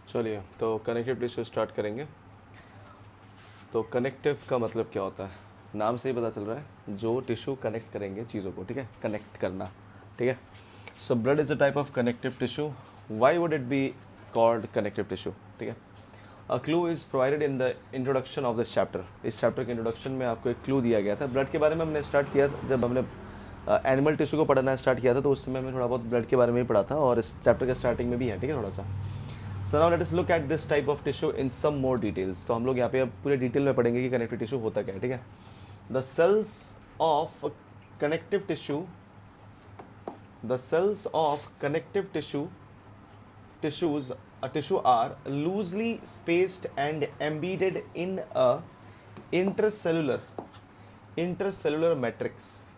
चलिए तो connective tissue start करेंगे। तो कनेक्टिव का मतलब क्या होता है, नाम से ही पता चल रहा है, जो टिश्यू कनेक्ट करेंगे चीज़ों को, ठीक है, कनेक्ट करना, ठीक है। So blood is a type of connective tissue. Why would it be called connective tissue, ठीक है। A clue is provided in the introduction of this chapter. इस चैप्टर के इंट्रोडक्शन में आपको एक क्लू दिया गया था। ब्लड के बारे में हमने स्टार्ट किया था, जब हमने एनिमल टिश्यू को पढ़ना स्टार्ट किया था तो उस समय हमने थोड़ा बहुत ब्लड के बारे में ही पढ़ा था, और इस चैप्टर के स्टार्टिंग में भी है, ठीक है, थोड़ा सा। So now let us look at this type of tissue in some more details. तो हम लोग यहाँ पे अब पूरे डिटेल में पढ़ेंगे कि कनेक्टिव टिश्यू होता क्या है, ठीक है। The cells of connective tissue, the cells of connective tissues a tissue are loosely spaced and embedded in a intercellular matrix.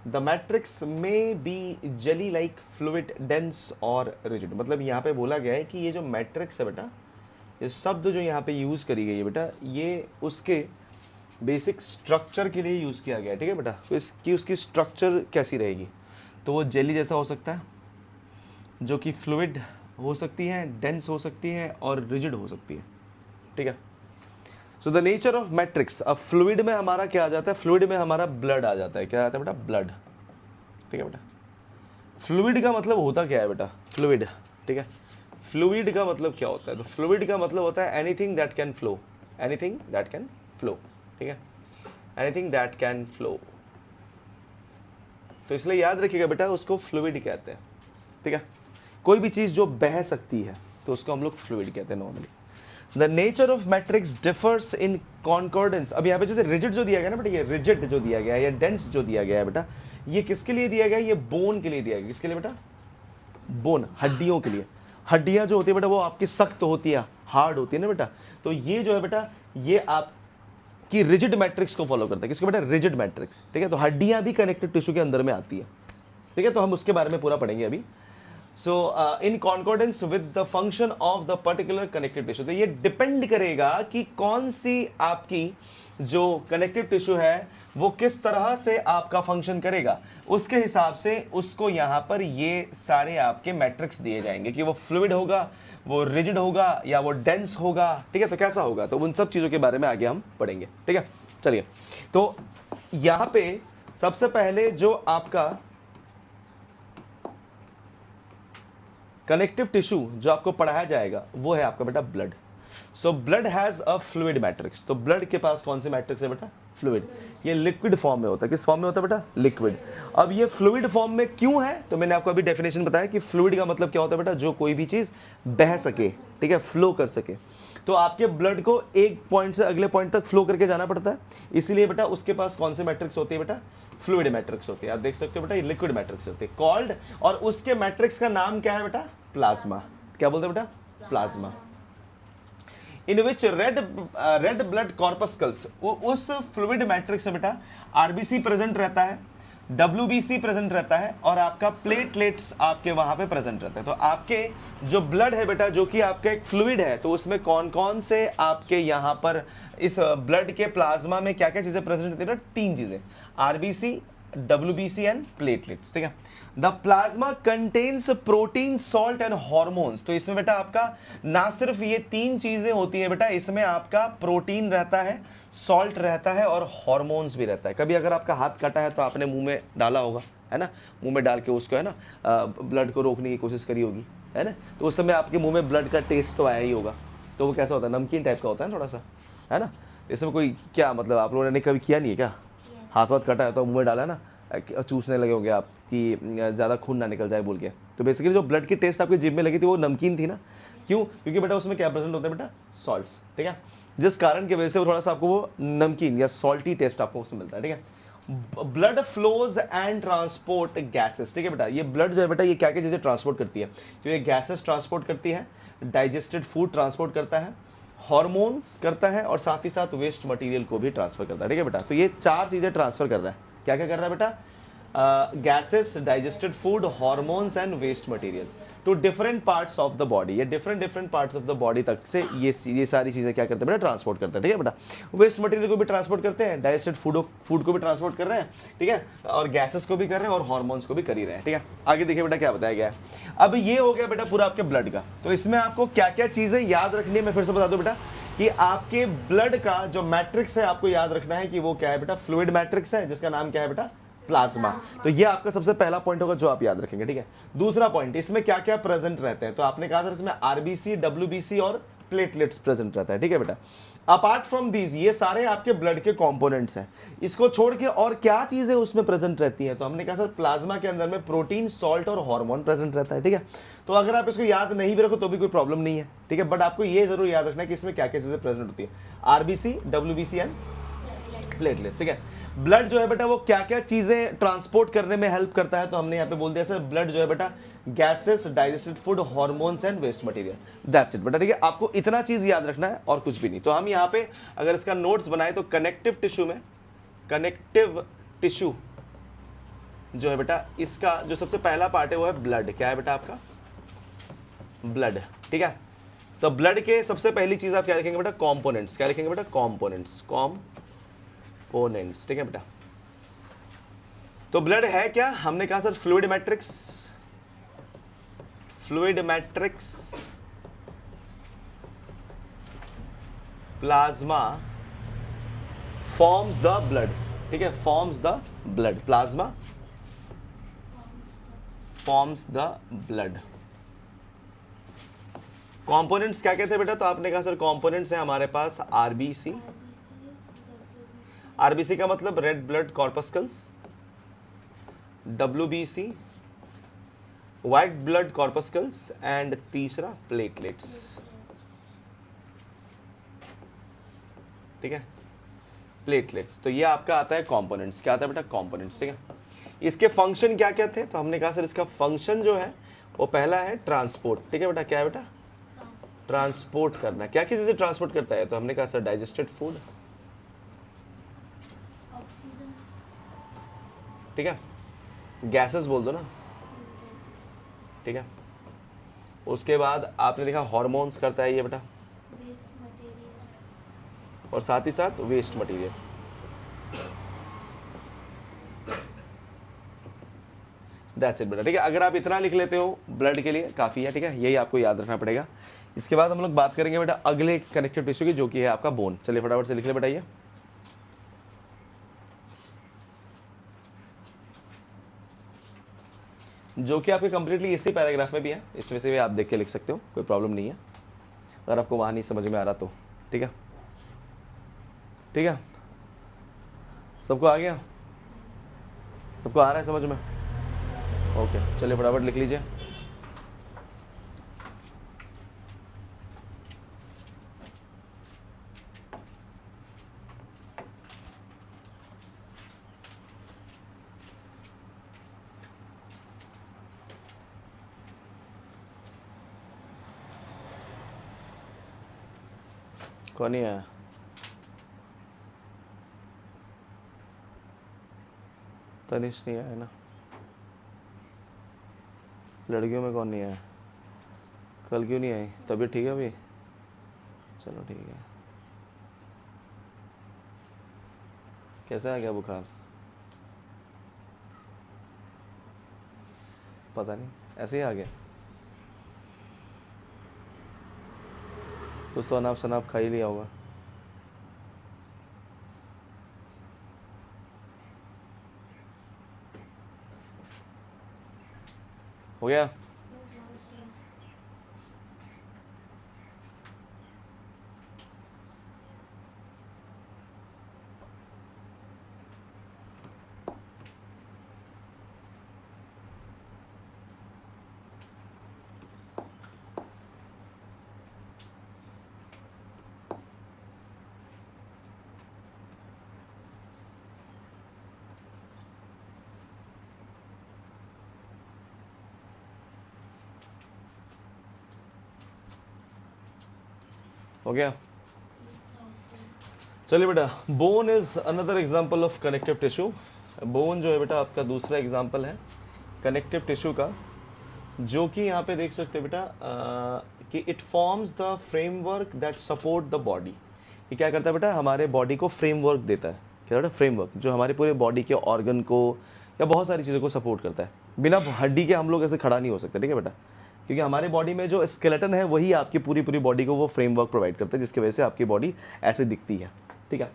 The matrix may be jelly like fluid, dense or rigid. मतलब यहाँ पे बोला गया है कि ये जो matrix है बेटा, ये शब्द जो यहाँ पे यूज़ करी गई है बेटा, ये उसके बेसिक स्ट्रक्चर के लिए यूज़ किया गया है, ठीक है बेटा। तो इसकी उसकी स्ट्रक्चर कैसी रहेगी, तो वो जेली जैसा हो सकता है, जो कि फ्लूइड हो सकती है, डेंस हो सकती है और रिजिड हो सकती है, ठीक है। So the nature of matrix, अब फ्लूइड में हमारा क्या आ जाता है, फ्लूइड में हमारा ब्लड आ जाता है। क्या आता है बेटा, ब्लड, ठीक है बेटा। फ्लूइड का मतलब होता क्या है बेटा, फ्लूइड, ठीक है। फ्लूइड का मतलब क्या होता है, तो फ्लूइड का मतलब होता है anything that can flow, anything that can flow, ठीक है, एनीथिंग दैट कैन फ्लो। तो इसलिए याद रखिएगा बेटा, उसको फ्लूइड कहते हैं, ठीक है। कोई भी चीज़ जो बह सकती है तो उसको हम लोग फ्लूइड कहते हैं normally. The nature of matrix differs इन कॉन्कॉर्डेंस। अब यहाँ पे जैसे रिजिड जो दिया गया ना बेटा, ये रिजिड जो दिया गया है या डेंस जो दिया गया है बेटा, ये किसके लिए दिया गया है, ये बोन के लिए दिया गया। किसके लिए बेटा, बोन, हड्डियों के लिए। हड्डियाँ जो होती है बेटा वो आपकी सख्त होती है, हार्ड होती है ना बेटा, तो ये जो है बेटा, ये आपकी रिजिड मैट्रिक्स को फॉलो करता है। किसको बेटा, रिजिड मैट्रिक्स, ठीक है। तो हड्डियाँ भी कनेक्टिव टिश्यू के अंदर में आती है, ठीक है। तो हम उसके बारे में पूरा पढ़ेंगे अभी। So in concordance with the function of the particular connective tissue. तो ये डिपेंड करेगा कि कौन सी आपकी जो कनेक्टिव टिश्यू है वो किस तरह से आपका फंक्शन करेगा, उसके हिसाब से उसको यहाँ पर ये सारे आपके मैट्रिक्स दिए जाएंगे कि वो फ्लूइड होगा, वो रिजिड होगा या वो डेंस होगा, ठीक है। तो कैसा होगा, तो उन सब चीज़ों के बारे में आगे हम पढ़ेंगे, ठीक है। चलिए, तो यहाँ पे सबसे पहले जो आपका कनेक्टिव टिश्यू जो आपको पढ़ाया जाएगा वो है आपका बेटा blood. So blood has a fluid matrix. तो ब्लड के पास कौन सी मैट्रिक्स है बेटा, फ्लूइड। ये लिक्विड फॉर्म में होता है। किस फॉर्म में होता है बेटा, लिक्विड। अब ये फ्लूइड फॉर्म में क्यों है, तो मैंने आपको अभी डेफिनेशन बताया कि फ्लूइड का मतलब क्या होता है बेटा, जो कोई भी चीज बह सके, ठीक है, फ्लो कर सके। तो आपके ब्लड को एक पॉइंट से अगले पॉइंट तक फ्लो करके जाना पड़ता है, इसीलिए बेटा उसके पास कौन से मैट्रिक्स होती है बेटा, फ्लूइड मैट्रिक्स होती है। आप देख सकते हो बेटा, ये लिक्विड मैट्रिक्स होती है कॉल्ड, और उसके मैट्रिक्स का नाम क्या है बेटा, प्लाज्मा। क्या बोलते हैं बेटा, प्लाज्मा। इन विच रेड ब्लड कॉर्पस्कल्स, उस फ्लूइड मैट्रिक्स में बेटा आरबीसी प्रेजेंट रहता है, डब्ल्यूबीसी प्रेजेंट रहता है, और आपका प्लेटलेट्स आपके वहां पे प्रेजेंट रहते हैं। तो आपके जो ब्लड है बेटा, जो कि आपका एक फ्लूइड है, तो उसमें कौन कौन से आपके यहाँ पर इस ब्लड के प्लाज्मा में क्या क्या चीजें प्रेजेंट रहती है, तीन चीजें, आरबीसी, डब्ल्यूबीसी एंड प्लेटलेट्स, ठीक है। The plasma contains protein, salt and hormones. तो इसमें बेटा आपका ना सिर्फ ये तीन चीजें होती है बेटा, इसमें आपका प्रोटीन रहता है, सॉल्ट रहता है और हॉर्मोन्स भी रहता है। कभी अगर आपका हाथ कटा है तो आपने मुंह में डाला होगा, है ना, मुंह में डाल के उसको, है ना, ब्लड को रोकने की कोशिश करी होगी, है ना, तो उस समय आपके मुंह में ब्लड का टेस्ट तो आया ही होगा। तो वो कैसा होता है, नमकीन टाइप का होता है थोड़ा सा, है ना। इसमें कोई क्या मतलब, आप लोगों ने कभी किया नहीं है क्या, हाथ वाथ कटा है तो मुंह में डाला ना, चूसने लगे होंगे आप कि ज़्यादा खून ना निकल जाए बोल के। तो बेसिकली जो ब्लड की टेस्ट आपकी जीभ में लगी थी वो नमकीन थी ना, क्यों, क्योंकि बेटा उसमें क्या प्रेजेंट होता है बेटा, सॉल्ट्स, ठीक है, जिस कारण की वजह से वो थोड़ा सा आपको वो नमकीन या सॉल्टी टेस्ट आपको उसमें मिलता है, ठीक है। Blood flows and transport gases, ठीक है बेटा। ये ब्लड जो है बेटा, ये क्या क्या चीज़ें ट्रांसपोर्ट करती है, तो ये गैसेस ट्रांसपोर्ट करती है, डाइजेस्टेड फूड ट्रांसपोर्ट करता है, हॉर्मोन्स करता है, और साथ ही साथ वेस्ट मटेरियल को भी ट्रांसफर करता है, ठीक है बेटा। तो ये चार चीज़ें ट्रांसफर कर रहा है। क्या क्या कर रहा है बेटा, gases, digested food, hormones and waste material. To different parts of the body, ये different parts of the body तक से ये सारी चीज़ें क्या करते हैं बेटा, ट्रांसपोर्ट करते हैं। ठीक है बेटा, वेस्ट मटेरियल को भी ट्रांसपोर्ट करते हैं, डाइजेस्टेड फूड को भी ट्रांसपोर्ट कर रहे हैं, ठीक है, और गैसेस को भी कर रहे हैं और हॉर्मोन्स को भी कर ही रहे हैं। ठीक है, आगे देखिए बेटा क्या बताया गया है। अब ये हो गया बेटा पूरा आपके ब्लड का। तो इसमें आपको क्या क्या चीज़ें याद रखनी है मैं फिर से बता दूं बेटा, कि आपके ब्लड का जो मैट्रिक्स है आपको याद रखना है कि वो क्या है बेटा, फ्लूइड मैट्रिक्स है, जिसका नाम क्या है बेटा, प्लाज्मा। तो ये आपका सबसे पहला पॉइंट होगा जो आप याद रखेंगे। ठीक है, दूसरा पॉइंट, इसमें क्या क्या प्रेजेंट रहते हैं, तो आपने कहा सर इसमें आरबीसी, डब्ल्यूबीसी और प्लेटलेट्स प्रेजेंट रहता है। ठीक है बेटा, अपार्ट फ्रॉम दीज ये सारे आपके ब्लड के कंपोनेंट्स हैं। इसको छोड़ के और क्या चीजें उसमें प्रेजेंट रहती हैं, तो हमने कहा सर प्लाज्मा के अंदर में प्रोटीन, सॉल्ट और हार्मोन प्रेजेंट रहता है। ठीक है, तो अगर आप इसको याद नहीं भी रखो तो भी कोई प्रॉब्लम नहीं है। ठीक है, बट आपको ये जरूर याद रखना है कि इसमें क्या क्या चीजें प्रेजेंट होती है, आरबीसी, डब्ल्यूबीसी एंड प्लेटलेट्स। ठीक है, ब्लड जो है बेटा वो क्या क्या चीजें ट्रांसपोर्ट करने में हेल्प करता है, तो हमने यहाँ पे बोल दिया सर ब्लड जो है बेटा gases, digested food, hormones and waste material, that's it बेटा। ठीक है, आपको इतना चीज याद रखना है और कुछ भी नहीं। तो हम यहाँ पे अगर इसका नोट्स बनाए तो कनेक्टिव टिश्यू में, कनेक्टिव टिश्यू जो है बेटा इसका जो सबसे पहला पार्ट है वो है ब्लड। क्या है बेटा आपका, ब्लड। ठीक है, तो ब्लड के सबसे पहली चीज आप क्या लिखेंगे बेटा, कॉम्पोनेंट्स। क्या लिखेंगे बेटा, कॉम्पोनेंट्स, कॉम्पोनेंट्स। ठीक है बेटा, तो ब्लड है क्या, हमने कहा sir fluid matrix, fluid matrix, plasma forms the blood. ठीक है, forms the blood, plasma forms the blood. Components क्या कहते हैं बेटा, तो आपने कहा सर कंपोनेंट्स हैं हमारे पास आरबीसी, आरबीसी का मतलब red blood corpuscles, WBC white blood corpuscles and तीसरा प्लेटलेट्स। ठीक है, प्लेटलेट्स। तो ये आपका आता है कंपोनेंट्स। क्या आता है बेटा, कंपोनेंट्स। ठीक है, इसके फंक्शन क्या क्या थे, तो हमने कहा सर इसका फंक्शन जो है वो पहला है ट्रांसपोर्ट। ठीक है बेटा, क्या है बेटा, ट्रांसपोर्ट करना। क्या क्या चीजें ट्रांसपोर्ट करता है, तो हमने कहा सर डाइजेस्टेड फूड। ठीक है, गैसेस बोल दो ना। ठीक है, उसके बाद आपने देखा हार्मोन्स करता है ये बेटा, और साथ ही साथ वेस्ट मटेरियल। दैट्स इट बेटा। ठीक है, अगर आप इतना लिख लेते हो ब्लड के लिए काफी है। ठीक है, यही आपको याद रखना पड़ेगा। इसके बाद हम लोग बात करेंगे बेटा अगले कनेक्टिव टिश्यू की, जो कि है आपका बोन। चलिए फटाफट से लिख ले बेटा ये, जो कि आपके कंप्लीटली इसी पैराग्राफ में भी है, इसमें से भी आप देख के लिख सकते हो, कोई प्रॉब्लम नहीं है अगर आपको वहाँ नहीं समझ में आ रहा तो। ठीक है, ठीक है, सबको आ गया, सबको आ रहा है समझ में, ओके। चलिए फटाफट लिख लीजिए। कौन नहीं आया, तनिष नहीं आया ना, लड़कियों में कौन नहीं आया, कल क्यों नहीं आई, तबीयत ठीक है अभी, चलो ठीक है। कैसा आ गया बुखार, पता नहीं, ऐसे ही आ गया, कुछ तो अनाप शनाप खा ही लिया होगा। हो गया, हो गया। चलिए बेटा, bone is another example of connective tissue. Bone जो है बेटा आपका दूसरा एग्जाम्पल है कनेक्टिव टिश्यू का। जो कि यहाँ पे देख सकते हो बेटा कि it forms the framework that support the body. ये क्या करता है बेटा, हमारे बॉडी को फ्रेमवर्क देता है। क्या बेटा, फ्रेमवर्क जो हमारे पूरे बॉडी के ऑर्गन को या बहुत सारी चीज़ों को सपोर्ट करता है। बिना हड्डी के हम लोग ऐसे खड़ा नहीं हो सकते, ठीक है बेटा, क्योंकि हमारे बॉडी में जो स्केलेटन है वही आपकी पूरी पूरी बॉडी को वो फ्रेमवर्क प्रोवाइड करता है, जिसकी वजह से आपकी बॉडी ऐसे दिखती है, ठीक है।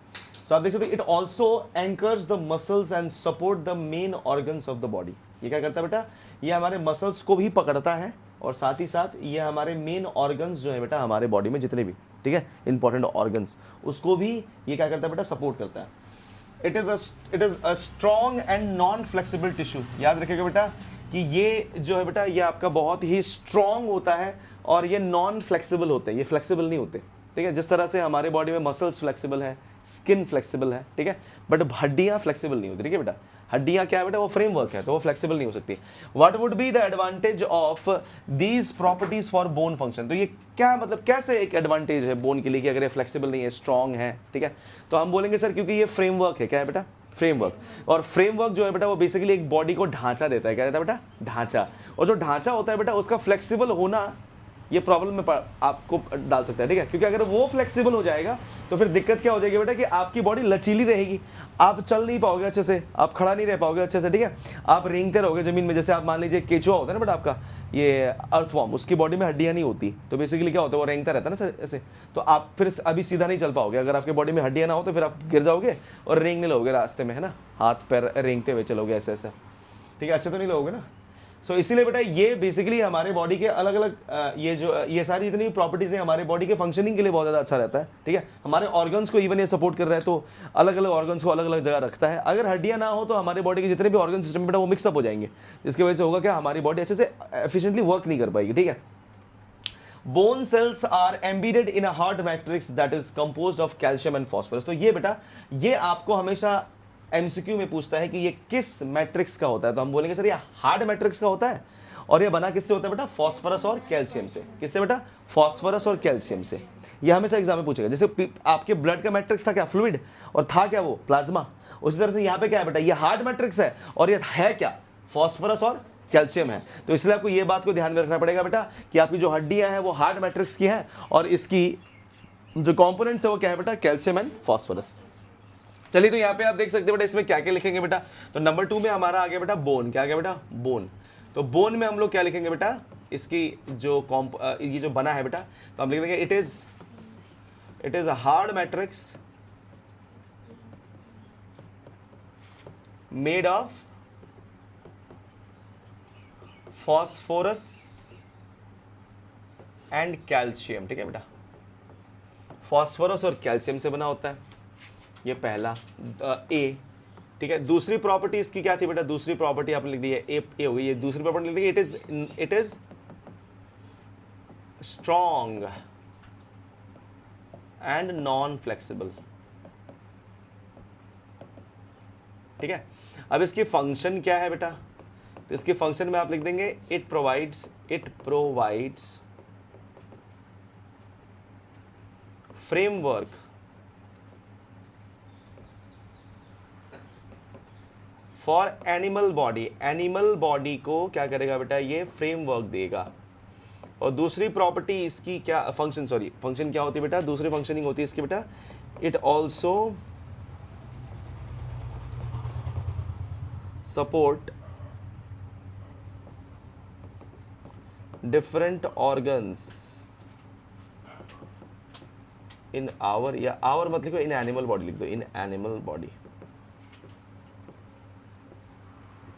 सो आप देख सकते, it also anchors the muscles and support the main organs of the body. ये क्या करता है बेटा, ये हमारे मसल्स को भी पकड़ता है और साथ ही साथ ये हमारे मेन ऑर्गन्स जो है बेटा हमारे बॉडी में जितने भी, ठीक है, इंपॉर्टेंट ऑर्गन्स, उसको भी ये क्या करता है बेटा, सपोर्ट करता है। It is a strong and non flexible tissue. याद रखिएगा बेटा कि ये जो है बेटा ये आपका बहुत ही स्ट्रॉन्ग होता है और ये नॉन फ्लेक्सिबल होते हैं, ये फ्लेक्सिबल नहीं होते, ठीक है। जिस तरह से हमारे बॉडी में मसल्स फ्लेक्सिबल है, स्किन फ्लेक्सिबल है, ठीक है, बट हड्डियां फ्लेक्सिबल नहीं होती, ठीक है बेटा। हड्डियां क्या है बेटा, वो फ्रेमवर्क है, तो वो फ्लेक्सिबल नहीं हो सकती। What would be the advantage of these properties for bone function. तो ये क्या मतलब, कैसे एक एडवांटेज है बोन के लिए कि अगर ये फ्लेक्सिबल नहीं है, स्ट्रॉन्ग है, ठीक है, तो हम बोलेंगे सर क्योंकि ये फ्रेमवर्क है। क्या है बेटा, फ्रेमवर्क। और फ्रेमवर्क जो है बेटा वो बेसिकली एक बॉडी को ढांचा देता है। क्या देता है बेटा, ढांचा। और जो ढांचा होता है बेटा उसका फ्लेक्सिबल होना ये प्रॉब्लम में आपको डाल सकता है, ठीक है, क्योंकि अगर वो फ्लेक्सिबल हो जाएगा तो फिर दिक्कत क्या हो जाएगी बेटा कि आपकी बॉडी लचीली रहेगी, आप चल नहीं पाओगे अच्छे से, आप खड़ा नहीं रह पाओगे अच्छे से, ठीक है, आप रेंगते रहोगे जमीन में। जैसे आप मान लीजिए केचुआ होता है ना बेटा आपका, ये अर्थवॉर्म, उसकी बॉडी में हड्डियां नहीं होती, तो बेसिकली क्या होता है वो रेंगता रहता है ना ऐसे, तो आप फिर अभी सीधा नहीं चल पाओगे। अगर आपकी बॉडी में हड्डियां ना हो तो फिर आप गिर जाओगे और रेंगने लगोगे रास्ते में, है ना, हाथ पैर रेंगते हुए चलोगे ऐसे ऐसे, ठीक है, अच्छे तो नहीं लगोगे ना। सो इसीलिए बेटा ये बेसिकली हमारे बॉडी के अलग अलग ये सारी जितनी भी प्रॉपर्टीज हैं हमारे बॉडी के फंक्शनिंग के लिए बहुत ज़्यादा अच्छा रहता है, ठीक है। हमारे ऑर्गन्स को इवन ये सपोर्ट कर रहा है, तो अलग अलग ऑर्गन्स को अलग अलग जगह रखता है। अगर हड्डियां ना हो तो हमारे बॉडी के जितने भी ऑर्गन सिस्टम बेटा वो मिक्सअप हो जाएंगे, जिसकी वजह से होगा क्या, हमारी बॉडी अच्छे से एफिशिएंटली वर्क नहीं कर पाएगी, ठीक है। Bone cells are embedded in a hard matrix that is composed of calcium and phosphorus. तो ये बेटा ये आपको हमेशा एमसीक्यू में पूछता है कि ये किस मैट्रिक्स का होता है, तो हम बोलेंगे सर ये हार्ड मैट्रिक्स का होता है। और ये बना किससे होता है बेटा, फॉस्फोरस और कैल्शियम से। किससे बेटा, फॉस्फोरस और कैल्शियम से। ये हमेशा एग्जाम में पूछेगा। जैसे आपके ब्लड का मैट्रिक्स था क्या, फ्लूइड, और था क्या वो, प्लाज्मा। उसी तरह से यहाँ पे क्या है बेटा, ये हार्ड मैट्रिक्स है और ये है क्या, फॉस्फोरस और कैल्शियम है। तो इसलिए आपको ये बात को ध्यान में रखना पड़ेगा बेटा कि आपकी जो हड्डियां हैं वो हार्ड मैट्रिक्स की हैं और इसकी जो कंपोनेंट्स है वो क्या है बेटा, कैल्शियम एंड फॉस्फोरस। चलिए तो यहाँ पे आप देख सकते हैं बेटा इसमें क्या क्या लिखेंगे बेटा। तो नंबर 2 में हमारा आ गया बेटा बोन। क्या आ गया बेटा, बोन। तो बोन में हम लोग क्या लिखेंगे बेटा, इसकी जो ये जो बना है बेटा, तो हम लिख देंगे it is a hard matrix made of phosphorus and calcium, ठीक है बेटा, फॉस्फोरस और कैल्शियम से बना होता है, ये पहला ए, ठीक है। दूसरी प्रॉपर्टी इसकी क्या थी बेटा, दूसरी प्रॉपर्टी आपने लिख दी है ए हो गई। ये दूसरी प्रॉपर्टी लिख दी, it is strong and non flexible, ठीक है। अब इसकी फंक्शन क्या है बेटा, तो इसके फंक्शन में आप लिख देंगे it provides framework for animal body. Animal body को क्या करेगा बेटा, ये फ्रेमवर्क देगा। और दूसरी प्रॉपर्टी इसकी क्या, फंक्शन क्या होती है बेटा, दूसरी फंक्शनिंग होती है इसकी बेटा, it also support different organs in our, या आवर मत लिखो, इन एनिमल बॉडी लिख दो, इन एनिमल बॉडी,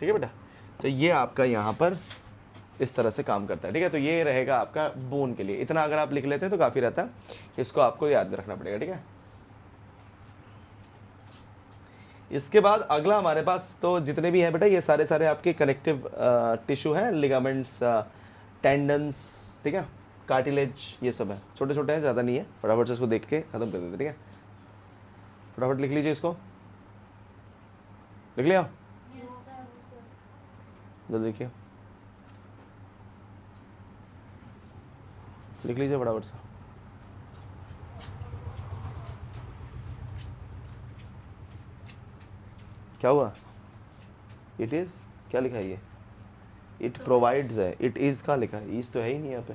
ठीक है बेटा। तो ये आपका यहाँ पर इस तरह से काम करता है, ठीक है। तो ये रहेगा आपका बोन के लिए। इतना अगर आप लिख लेते हैं तो काफ़ी रहता है, इसको आपको याद में रखना पड़ेगा, ठीक है। इसके बाद अगला हमारे पास तो जितने भी हैं बेटा ये सारे सारे आपके कनेक्टिव टिश्यू हैं, लिगामेंट्स, टेंडन्स, ठीक है, कार्टिलेज, ये सब है, छोटे छोटे हैं, ज़्यादा नहीं है। फटाफट से इसको देख के ख़त्म कर देते, ठीक है। फटाफट लिख लीजिए इसको, लिख लिया, जल्दी देखिए, लिख लीजिए फटाफट से। क्या हुआ, इट इज क्या लिखा है ये, इट प्रोवाइड्स है, इट इज़ का लिखा है, इज तो है ही नहीं यहाँ पे,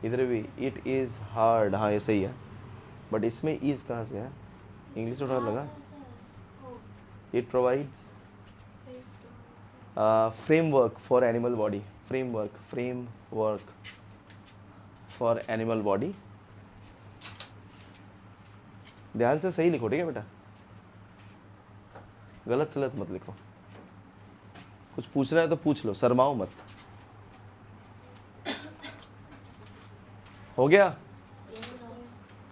इधर भी इट इज़ हार्ड, हाँ ये सही है, बट इसमें इज कहाँ से है, इंग्लिश थोड़ा लगा। It provides framework for animal body, framework for animal body. ध्यान से सही लिखो, ठीक है बेटा, गलत सलत मत लिखो। कुछ पूछ रहा है तो पूछ लो, शर्माओ मत। हो गया,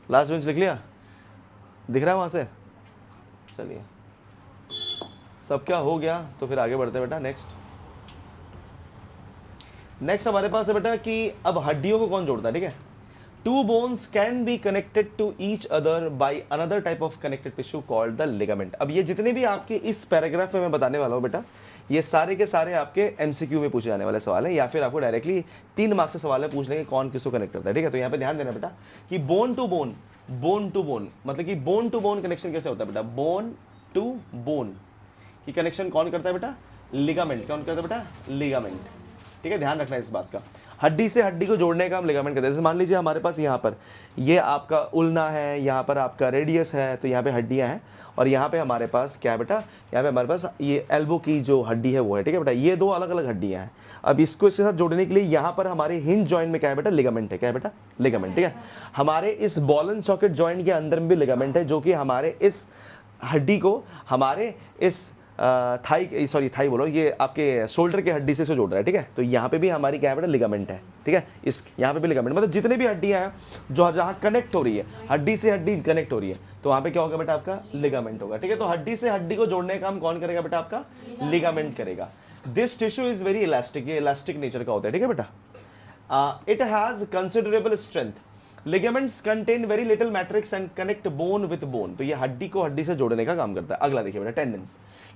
लास्ट बेंच लिख लिया, दिख रहा है वहां से? चलिए, सब क्या हो गया तो फिर आगे बढ़ते हैं बेटा। नेक्स्ट हमारे पास है बेटा कि अब हड्डियों को कौन जोड़ता है, ठीक है। Two bones can be connected to each other by another type of connected tissue called the ligament. अब ये जितने भी आपके इस पैराग्राफ में मैं बताने वाला हूँ बेटा, ये सारे के सारे आपके एमसीक्यू में पूछे जाने वाले सवाल है, या फिर आपको डायरेक्टली 3 मार्क्स से सवाल है पूछ लेंगे कौन किसको कनेक्ट करता है, ठीक है। तो यहाँ पे ध्यान देना बेटा कि बोन टू बोन मतलब कि बोन टू बोन कनेक्शन कैसे होता है बेटा, बोन टू बोन की कनेक्शन कौन करता है बेटा, लिगामेंट। कौन करता है बेटा, लिगामेंट, ठीक है। ध्यान रखना है इस बात का, हड्डी से हड्डी को जोड़ने का हम लिगामेंट करते हैं। जैसे मान लीजिए हमारे पास यहाँ पर ये आपका उल्ना है, यहाँ पर आपका रेडियस है, तो यहाँ पे हड्डियाँ हैं, और यहाँ पे हमारे पास क्या है बेटा, यहाँ पे हमारे पास ये एल्बो की जो हड्डी है वो है, ठीक है बेटा। ये 2 अलग अलग हड्डियाँ हैं। अब इसको इसके साथ जोड़ने के लिए यहाँ पर हमारे हिंज जॉइंट में क्या है बेटा, लिगामेंट है। क्या है बेटा, लिगामेंट, ठीक है। हमारे इस बॉल एंड सॉकेट जॉइंट के अंदर में भी लिगामेंट है, जो कि हमारे इस हड्डी को हमारे इस थाई बोलो, ये आपके शोल्डर के हड्डी से इसको जोड़ रहा है, ठीक है। तो यहाँ पे भी हमारी क्या है बेटा, लिगामेंट है, ठीक है। इस यहाँ पे भी लिगामेंट, मतलब जितने भी हड्डियाँ हैं जो जहाँ कनेक्ट हो रही है, हड्डी से हड्डी कनेक्ट हो रही है, तो वहाँ पे क्या होगा बेटा, आपका लिगामेंट होगा, ठीक है। तो हड्डी से हड्डी को जोड़ने का काम कौन करेगा बेटा, आपका लिगामेंट करेगा। This tissue is very elastic, ये इलास्टिक नेचर का होता है, ठीक है बेटा। It has considerable strength, ligaments contain very little matrix and connect bone with bone. तो ये हड्डी को हड्डी से जोड़ने का काम करता है। अगला देखिए बेटा,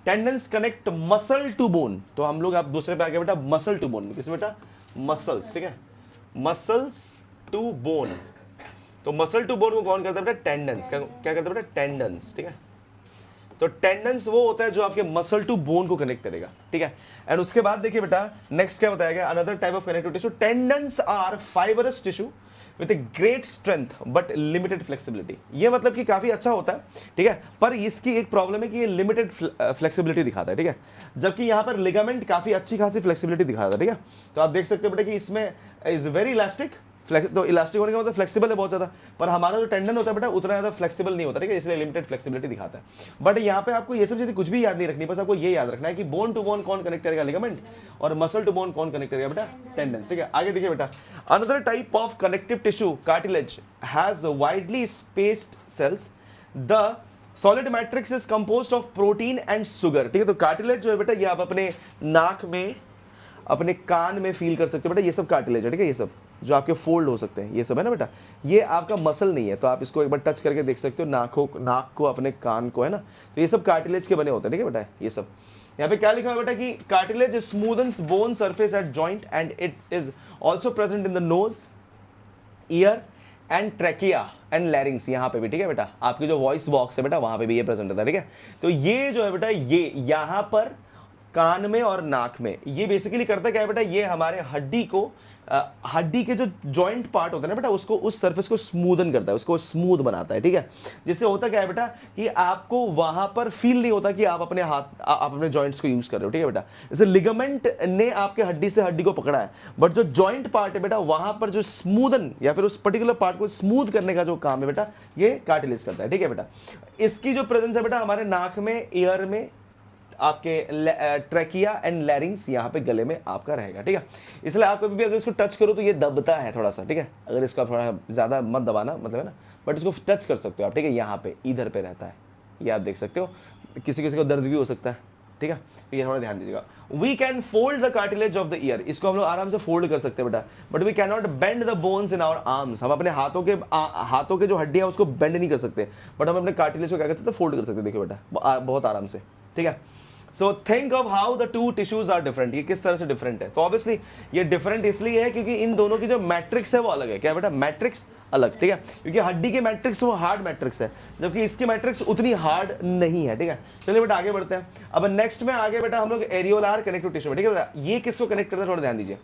tendons connect muscle to bone. तो हम लोग आप दूसरे पे आ गए बेटा, मसल टू बोन, किस बेटा, मसल्स, ठीक है, मसल्स टू बोन। तो मसल टू बोन को कौन करता है बेटा, टेंडेंस। क्या करता है बेटा, टेंडेंस, ठीक है। तो टेंडेंस वो होता है जो आपके मसल टू बोन को कनेक्ट करेगा, ठीक है। एंड उसके बाद देखिए बेटा नेक्स्ट क्या बताया गया, another type of connective tissue, tendons are fibrous tissue with a great strength but limited flexibility. ये मतलब कि काफी अच्छा होता है, ठीक है, पर इसकी एक प्रॉब्लम है कि ये लिमिटेड फ्लेक्सिबिलिटी दिखाता है, ठीक है। जबकि यहाँ पर लिगामेंट काफी अच्छी खासी फ्लेक्सिबिलिटी दिखाता है, ठीक है। तो आप देख सकते हो बेटा कि इसमें इज वेरी इलास्टिक, तो इलास्टिक होने का मतलब फ्लेक्सिबल है बहुत ज़्यादा, पर हमारा जो टेंडन होता है बेटा उतना ज़्यादा फ्लेक्सिबल नहीं होता, ठीक है, इसलिए लिमिटेड फ्लेक्सिबिलिटी दिखाता है। बट यहाँ पे आपको ये सब चीज़ें कुछ भी याद नहीं रखनी, बस आपको ये याद रखना है कि बोन टू बोन कौन कनेक्ट करेगा, लिगामेंट, और मसल टू बोन कौन कनेक्ट करेगा बेटा, टेंडेंस, ठीक है। आगे देखिए बेटा, another type of connective tissue cartilage has widely spaced cells, the solid matrix is composed of protein and sugar, ठीक है। तो कार्टिलेज जो है बेटा ये आप अपने नाक में, अपने कान में फील कर सकते हो बेटा, ये सब कार्टिलेज है, ठीक है। ये सब जो आपके फोल्ड हो सकते हैं ये सब है ना बेटा, ये आपका मसल नहीं है, तो आप इसको एक बार टच करके देख सकते हो, नाक को, अपने कान को, है ना। तो ये सब कार्टिलेज के बने होते हैं, ठीक है बेटा। ये सब यहाँ पे क्या लिखा है बेटा कि cartilage smoothens bone surface at joint and it is also present in the nose, ear and trachea and larynx, यहाँ पे भी, ठीक है बेटा। आपकी जो वॉइस बॉक्स है बेटा वहाँ पे भी ये प्रेजेंट होता है, ठीक है। तो ये जो है बेटा ये यहाँ पर कान में और नाक में, ये बेसिकली करता क्या है बेटा, ये हमारे हड्डी को, हड्डी के जो जॉइंट पार्ट होता है ना बेटा, उसको, उस सरफेस को स्मूदन करता है, उसको स्मूथ बनाता है, ठीक है। जिससे होता क्या है बेटा कि आपको वहां पर फील नहीं होता कि आप अपने हाथ, आप अपने जॉइंट्स को यूज कर रहे हो, ठीक है बेटा। जैसे लिगामेंट ने आपके हड्डी से हड्डी को पकड़ा है, बट जो जॉइंट पार्ट है बेटा वहां पर जो स्मूदन या फिर उस पर्टिकुलर पार्ट को स्मूथ करने का जो काम है बेटा, ये कार्टिलेज करता है, ठीक है बेटा। इसकी जो प्रेजेंस है बेटा हमारे नाक में, ईयर में, आपके ट्रैकिया एंड लैरिंग्स, यहाँ पे गले में आपका रहेगा, ठीक है। इसलिए आप कभी भी अगर इसको टच करो तो ये दबता है थोड़ा सा, ठीक है। अगर इसका थोड़ा ज़्यादा मत दबाना, मतलब है ना, बट इसको टच कर सकते हो आप, ठीक है। यहाँ पे इधर पे रहता है, ये आप देख सकते हो। किसी किसी को दर्द भी हो सकता है, ठीक है, तो ये थोड़ा ध्यान दीजिएगा। We can fold the cartilage of the ear, इसको हम लोग आराम से फोल्ड कर सकते हैं बेटा, but we can not bend the bones in our arms. हम अपने हाथों के जो हड्डियाँ उसको बेंड नहीं कर सकते, बट हम अपने कार्टिलेज को क्या कर सकते हैं, फोल्ड कर सकते हैं, देखिए बेटा बहुत आराम से, ठीक है। So think of how the two tissues are different, ये किस तरह से डिफरेंट है। तो ऑब्वियसली ये डिफरेंट इसलिए है क्योंकि इन दोनों की जो मैट्रिक्स है वो अलग है। क्या बेटा, मैट्रिक्स अलग, ठीक है, क्योंकि हड्डी के मैट्रिक्स वो हार्ड मैट्रिक्स है, जबकि इसकी मैट्रिक्स उतनी हार्ड नहीं है, ठीक है। चलिए बेटा आगे बढ़ते हैं। अब नेक्स्ट में आगे बेटा हम लोग एरियोलार कनेक्टिव टिश्यू, ठीक है बेटा, ये किसको कनेक्ट करता है थोड़ा ध्यान दीजिए।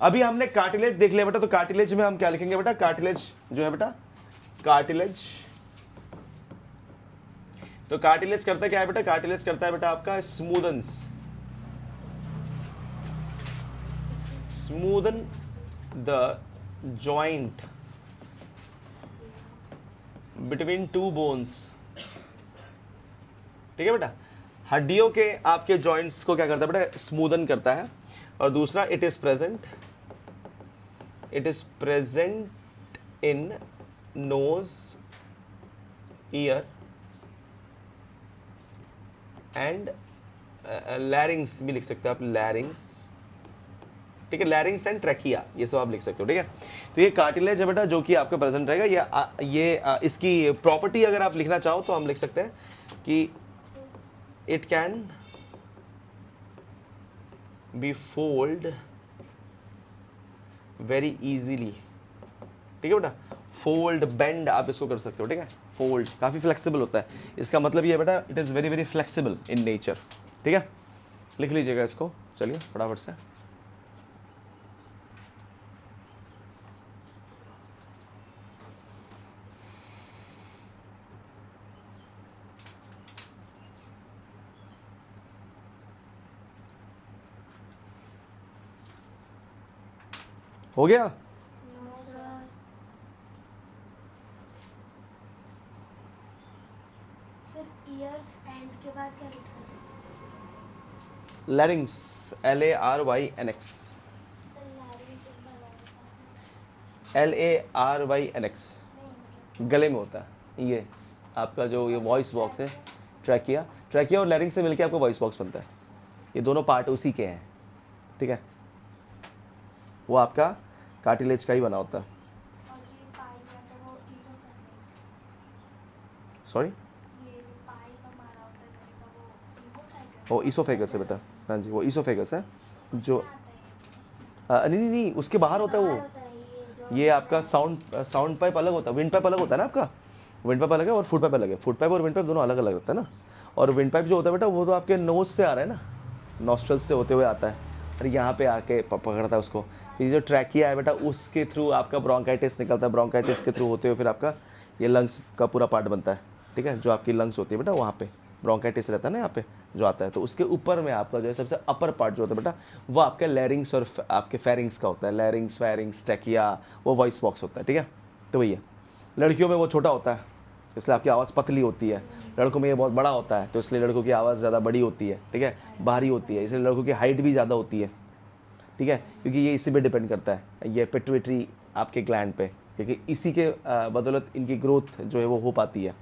अभी हमने कार्टिलेज देख लिया बेटा, तो कार्टिलेज में हम क्या लिखेंगे बेटा, कार्टिलेज जो है बेटा, कार्टिलेज, तो कार्टिलेज करता क्या है बेटा, कार्टिलेज करता है बेटा आपका smoothen the joint between two bones, ठीक है बेटा, हड्डियों के आपके जॉइंट्स को क्या करता है बेटा, स्मूदन करता है। और दूसरा it is present in knows, ear and लैरिंग्स भी लिख सकते हो आप, लैरिंग्स, ठीक है, लैरिंग्स एंड ट्रैकिया, ये सब आप लिख सकते हो, ठीक है। तो ये कार्टिलेज है बेटा जो कि आपका प्रेजेंट रहेगा। इसकी प्रॉपर्टी अगर आप लिखना चाहो तो हम लिख सकते हैं कि it can be fold very easily, ठीक है बेटा, फोल्ड बेंड आप इसको कर सकते हो, ठीक है, फोल्ड काफी फ्लेक्सिबल होता है, इसका मतलब ये है बेटा it is very very flexible in nature, ठीक है, लिख लीजिएगा इसको। चलिए फटाफट से, हो गया। लैरिंग्स, LARYNX, LARYNX गले में होता है। ये आपका जो ये वॉइस बॉक्स है, ट्रैकिया, ट्रैकिया और लैरिंग्स से मिलके आपका वॉइस बॉक्स बनता है। ये दोनों पार्ट उसी के हैं, ठीक है, वो आपका कार्टिलेज का ही बना होता है। सॉरी, वो ईसोफेगस है बेटा, हाँ जी, वो ईसोफेगस है जो नहीं, उसके बाहर होता है वो। ये आपका साउंड पाइप अलग होता है, विंड पाइप अलग होता है ना आपका, विंड पाइप अलग है और फुट पाइप अलग है। फुट पाइप और विंड पाइप दोनों अलग अलग होता है ना। और विंड पाइप जो होता है बेटा वो तो आपके नोज से आ रहा है ना, नॉस्ट्रल्स से होते हुए आता है और यहाँ पे आके पकड़ता है उसको। फिर जो ट्रैकिया है बेटा उसके थ्रू आपका ब्रोंकाइटिस निकलता है, ब्रोंकाइटिस के थ्रू होते हुए फिर आपका ये लंग्स का पूरा पार्ट बनता है, ठीक है, जो आपकी लंग्स होती है बेटा वहाँ पे ब्रोंकाइटिस रहता है ना यहाँ पे जो आता है, तो उसके ऊपर में आपका जो है सबसे अपर पार्ट जो होता है बेटा वो आपका लैरिंग्स और आपके फेरिंग्स का होता है। लैरिंग्स, फेरिंग्स, ट्रैकिया वो वॉइस बॉक्स होता है, ठीक है। तो वही है, लड़कियों में वो छोटा होता है इसलिए आपकी आवाज़ पतली होती है, लड़कों में ये बहुत बड़ा होता है तो इसलिए लड़कों की आवाज़ ज़्यादा बड़ी होती है, ठीक है, भारी होती है, इसलिए लड़कों की हाइट भी ज़्यादा होती है, ठीक है, क्योंकि ये इसी पे डिपेंड करता है, ये पिट्यूटरी आपके ग्लैंड पे, क्योंकि इसी के बदौलत इनकी ग्रोथ जो है वो हो पाती है।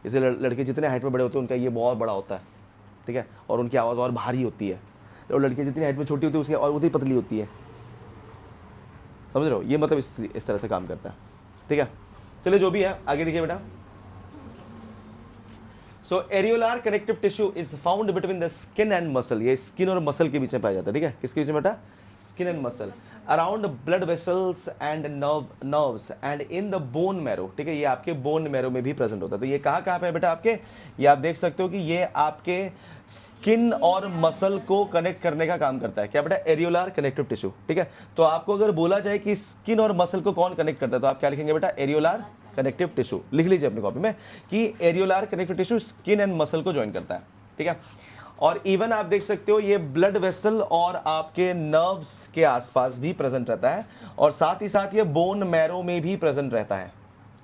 इसलिए लड़के जितने हाइट में बड़े होते हैं उनका ये बहुत बड़ा होता है, ठीक है, और उनकी आवाज़ और भारी होती है, और लड़कियाँ जितनी हाइट में छोटी होती है उसकी और उतनी पतली होती है, समझ रहे हो, ये मतलब इस तरह से काम करता है, ठीक है। चलिए जो भी है आगे देखिए बेटा। So areolar connective tissue is found between the skin and muscle, ये स्किन और मसल के बीच में पाया जाता है, ठीक है, किसके बीच में बेटा, skin and muscle, around blood vessels and nerves and in the bone marrow, ठीक है, ये आपके बोन मैरो में भी प्रेजेंट होता है। तो ये कहाँ पे है बेटा आपके, ये आप देख सकते हो कि ये आपके स्किन और मसल को कनेक्ट करने का काम करता है, क्या बेटा, एरियोलार कनेक्टिव टिश्यू, ठीक है। तो आपको अगर बोला जाए कि स्किन और मसल को कौन कनेक्ट करता है तो आप क्या लिखेंगे बेटा, एरियोलार कनेक्टिव टिश्यू, लिख लीजिए अपनी कॉपी में कि areolar connective tissue skin and muscle को ज्वाइन करता है, ठीक है। और इवन आप देख सकते हो ये ब्लड वेसल और आपके नर्व्स के आसपास भी प्रेजेंट रहता है और साथ ही साथ ये बोन मैरो में भी प्रेजेंट रहता है,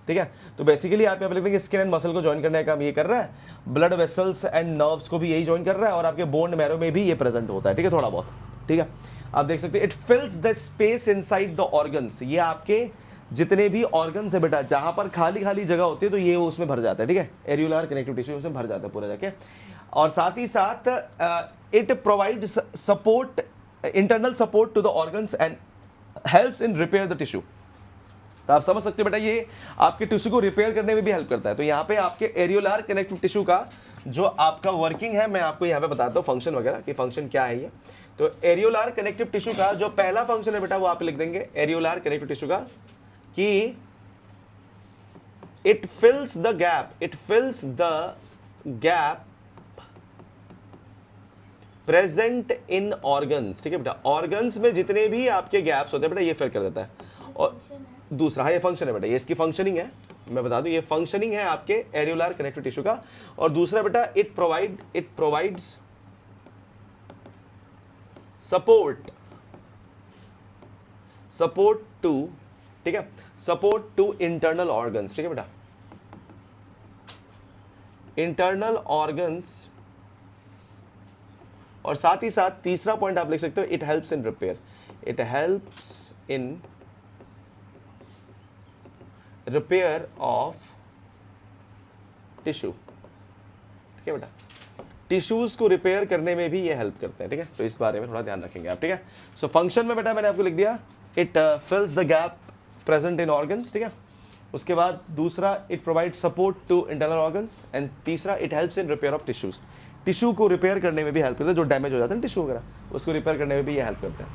ठीक है। तो बेसिकली आप यहाँ पे लिख देंगे स्किन एंड मसल को ज्वाइन करने का काम ये कर रहा है, ब्लड वेसल्स एंड नर्व्स को भी यही ज्वाइन कर रहा है और आपके बोन मैरो में भी ये प्रेजेंट होता है, ठीक है, थोड़ा बहुत, ठीक है। आप देख सकते हो it fills the space inside the organs, ये आपके जितने भी ऑर्गन्स है बेटा जहां पर खाली खाली जगह होती है तो ये उसमें भर जाता है, ठीक है, एरियोलार कनेक्टिव टिश्यू उसमें भर जाता है पूरा जाके। और साथ ही साथ it provide support, internal support to the organs and helps in repair the tissue. तो आप समझ सकते हो बेटा ये आपके टिश्यू को रिपेयर करने में भी हेल्प करता है। तो यहाँ पे आपके एरियोलार कनेक्टिव टिश्यू का जो आपका वर्किंग है मैं आपको यहाँ पे बताता हूँ फंक्शन वगैरह कि फंक्शन क्या है ये। तो एरियोलार कनेक्टिव टिश्यू का जो पहला फंक्शन है बेटा वो आप लिख देंगे एरियोलार कनेक्टिव टिश्यू का कि it fills the gap present in organs, ठीक है बेटा, ऑर्गन्स में जितने भी आपके गैप्स होते हैं बेटा ये फिल कर देता है। और दूसरा, हाँ ये फंक्शन है बेटा, ये इसकी फंक्शनिंग है, मैं बता दूं ये फंक्शनिंग है आपके एरियोलार कनेक्टिव टिश्यू का। और दूसरा बेटा इट प्रोवाइड्स सपोर्ट टू, ठीक है, सपोर्ट टू इंटरनल ऑर्गन्स, ठीक है बेटा, इंटरनल ऑर्गन्स। और साथ ही साथ तीसरा पॉइंट आप लिख सकते हो, it helps in repair, it helps in repair of tissue, ठीक है बेटा, टिश्यूज को रिपेयर करने में भी ये हेल्प करते हैं, ठीक है, तो इस बारे में थोड़ा ध्यान रखेंगे आप, ठीक है। सो फंक्शन में बेटा मैंने आपको लिख दिया, it fills the gap present in organs, ठीक है। उसके बाद दूसरा, it provide support to internal organs, and तीसरा, it helps in repair of tissues, tissue को रिपेयर करने में भी हेल्प करते हैं, जो डैमेज हो जाते हैं टिश्यू वगैरह उसको रिपेयर करने में भी ये हेल्प करते हैं।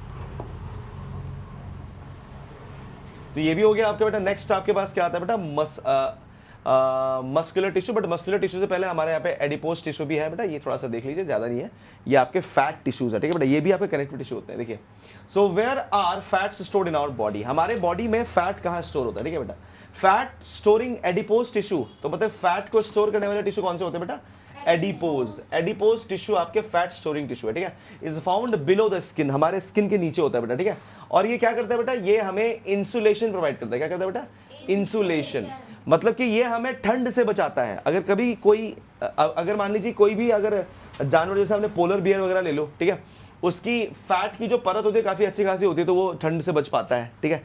तो ये भी हो गया आपका बेटा। नेक्स्ट आपके पास क्या आता है बेटा, muscular tissue, but muscular tissue से पहले हमारे यहाँ पे एडिपोज टिश्यू भी है बेटा, ये थोड़ा सा देख लीजिए, ज्यादा नहीं है, ये आपके फैट टिश्यूज है, ठीक है बेटा, ये भी आपके कनेक्टिव टिश्यू होते हैं। देखिए, so where are fats stored in our body, हमारे बॉडी में फैट कहाँ स्टोर होता है, ठीक है बेटा, फैट स्टोरिंग एडिपोज टिश्यू, तो मतलब फैट को स्टोर करने वाले टिश्यू कौन से होते हैं बेटा, एडिपोज टिश्यू आपके फैट स्टोरिंग टिश्यू है, ठीक है, is found below the skin, हमारे स्किन के नीचे होता है बेटा, ठीक है। और ये क्या करता है बेटा, ये हमें इंसुलेशन प्रोवाइड करता है, क्या करता है बेटा, इंसुलेशन, मतलब कि ये हमें ठंड से बचाता है। अगर कभी कोई अगर मान लीजिए कोई भी अगर जानवर, जैसे हमने पोलर बियर वगैरह ले लो, ठीक है, उसकी फैट की जो परत होती है काफी अच्छी खासी होती है, तो वो ठंड से बच पाता है, ठीक है।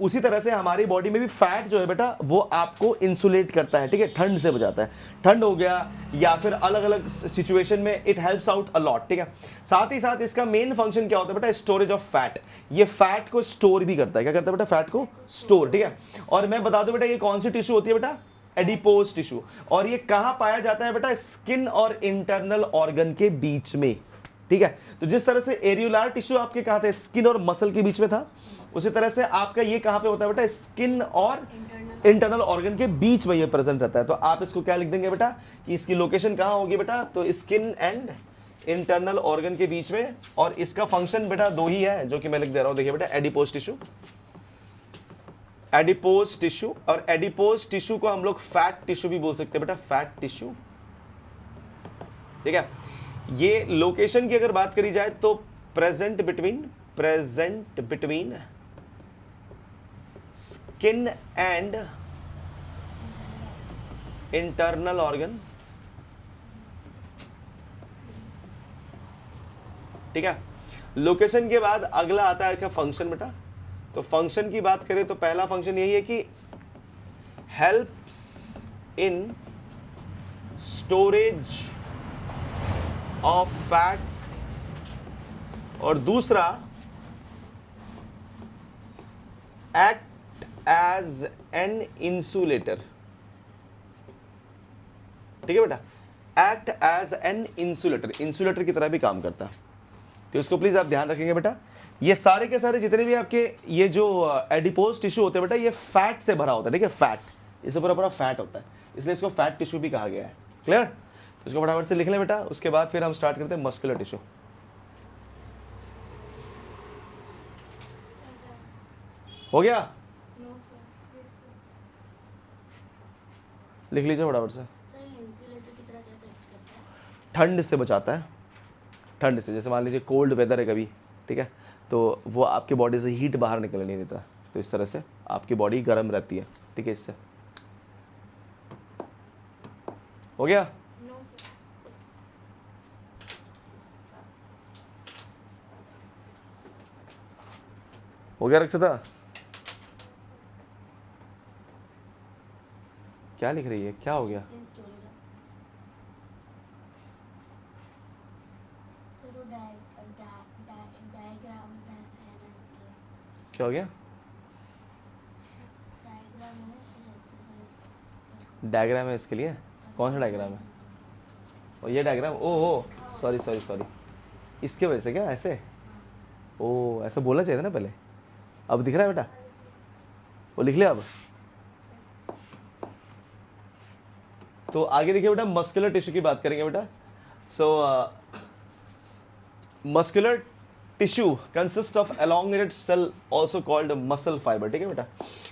उसी तरह से हमारी बॉडी में भी फैट जो है बेटा वो आपको इंसुलेट करता है, ठीक है, ठंड से बचाता है, ठंड हो गया या फिर अलग अलग सिचुएशन में इट हेल्प्स आउट अलॉट, ठीक है। साथ ही साथ इसका मेन फंक्शन क्या होता है बेटा, स्टोरेज ऑफ फैट, ये फैट को स्टोर भी करता है, क्या करता है बेटा, फैट को स्टोर, ठीक है। और मैं बता दूं बेटा ये कौन सी टिश्यू होती है बेटा, एडिपोज टिश्यू, और ये कहां पाया जाता है बेटा, स्किन और इंटरनल ऑर्गन के बीच में, ठीक है। तो जिस तरह से एरियोलार टिश्यू आपके कहा था स्किन और मसल के बीच में था, उसी तरह से आपका ये कहां पे होता है बेटा, स्किन और इंटरनल ऑर्गन के बीच में ये प्रेजेंट रहता है। तो आप इसको क्या लिख देंगे बेटा कि इसकी लोकेशन कहां होगी बेटा, तो स्किन एंड इंटरनल ऑर्गन के बीच में। और इसका फंक्शन बेटा दो ही है जो कि मैं लिख दे रहा हूं, देखिए बेटा, एडिपोज टिश्यू, एडिपोज टिश्यू, और एडिपोज टिश्यू को हम लोग फैट टिश्यू भी बोल सकते हैं बेटा, फैट टिश्यू, ठीक है। ये लोकेशन की अगर बात करी जाए तो present between skin and internal organ, ठीक है। लोकेशन के बाद अगला आता है क्या, फंक्शन बेटा। तो फंक्शन की बात करें तो पहला फंक्शन यही है कि helps in storage of fats, और दूसरा एक्ट एज एन इंसुलेटर, ठीक है बेटा, act as an insulator, insulator की तरह भी काम करता है। तो इसको प्लीज आप ध्यान रखेंगे बेटा। ये सारे के सारे जितने भी आपके ये जो एडिपोज टिश्यू होते हैं बेटा, ये फैट से भरा होता है, ठीक है, फैट, इससे पूरा पूरा फैट होता है, इसलिए इसको फैट टिश्यू भी कहा गया है। क्लियर, तो इसको फटाफट से लिख लें बेटा। उसके बाद फिर हम स्टार्ट करते हैं मस्कुलर टिश्यू। हो गया, लिख लीजिए फटाफट से। ठंड से बचाता है, ठंड से, जैसे मान लीजिए कोल्ड वेदर है कभी, ठीक है, तो वो आपकी बॉडी से हीट बाहर निकलने नहीं देता, तो इस तरह से आपकी बॉडी गर्म रहती है, ठीक है, इससे। हो गया, हो गया रक्षिता, क्या लिख रही है, क्या हो गया, क्या हो गया, डायग्राम है इसके लिए, कौन सा डायग्राम है, और ये diagram, oh sorry sorry sorry, इसके वजह से क्या ऐसे, ओ ऐसा बोलना चाहिए था ना पहले। अब दिख रहा है बेटा, वो लिख लिया अब, तो आगे देखिए बेटा, मस्कुलर टिश्यू की बात करेंगे बेटा। So muscular tissue consist of elongated cell also called muscle fibre, ठीक है बेटा।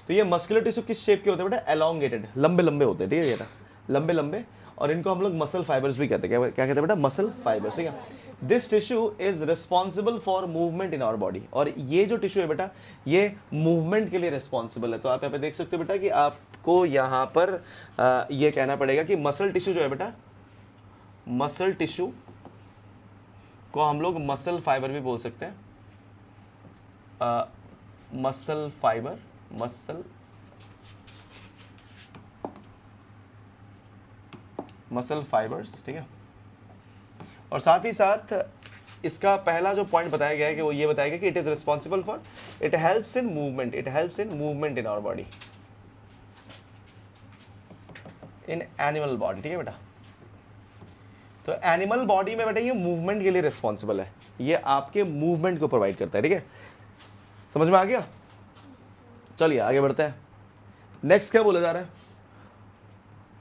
तो ये मस्कुलर टिश्यू किस शेप के होते हैं बेटा? एलोंगेटेड, लंबे लंबे होते हैं, ठीक है बेटा, लंबे लंबे, और इनको हम लोग मसल फाइबर्स भी कहते हैं। क्या कहते हैं बेटा? मसल फाइबर्स, ठीक है। This tissue is responsible for movement in our body, और ये जो टिश्यू है बेटा ये मूवमेंट के लिए रिस्पॉन्सिबल है। तो आप यहाँ पे देख सकते हो बेटा कि आपको यहाँ पर ये कहना पड़ेगा कि मसल टिश्यू जो है बेटा, मसल टिश्यू को हम लोग मसल फाइबर भी बोल सकते हैं। मसल फाइबर, मसल फाइबर्स, ठीक है। और साथ ही साथ इसका पहला जो पॉइंट बताया गया है कि वो ये बताया गया कि it is responsible for, it helps in movement, in our body, in animal body, ठीक है बेटा। तो एनिमल बॉडी में बेटा ये मूवमेंट के लिए रिस्पॉन्सिबल है, ये आपके मूवमेंट को प्रोवाइड करता है, ठीक है। समझ में आ गया? चलिए आगे बढ़ते हैं। नेक्स्ट क्या बोला जा रहा है?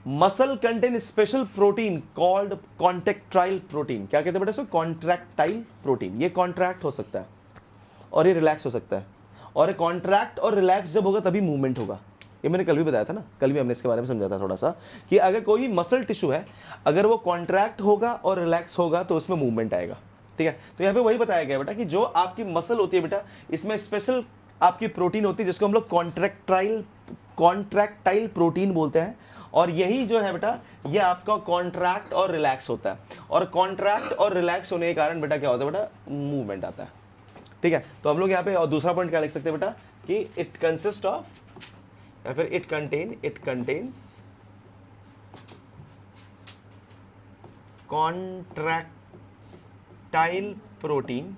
Muscle contain special protein called contractile protein. क्या कहते हैं बेटा इसको? Contractile protein. ये कॉन्ट्रैक्ट हो सकता है और ये रिलैक्स हो सकता है, और कॉन्ट्रैक्ट और रिलैक्स जब होगा तभी मूवमेंट होगा। ये मैंने कल भी बताया था ना, कल भी हमने इसके बारे में समझा था थोड़ा सा, कि अगर कोई भी मसल टिश्यू है, अगर वो कॉन्ट्रैक्ट होगा और रिलैक्स होगा तो उसमें मूवमेंट आएगा, ठीक है। तो यहाँ पे वही बताया गया बेटा कि जो आपकी मसल होती है बेटा, इसमें स्पेशल आपकी प्रोटीन होती है जिसको हम लोग कॉन्ट्रैक्टाइल प्रोटीन बोलते हैं, और यही जो है बेटा ये आपका कॉन्ट्रैक्ट और रिलैक्स होता है, और कॉन्ट्रैक्ट और रिलैक्स होने के कारण बेटा क्या होता है बेटा? मूवमेंट आता है, ठीक है। तो हम लोग यहाँ पे और दूसरा पॉइंट क्या लिख सकते हैं बेटा कि इट कंसिस्ट ऑफ, या फिर it contains contractile protein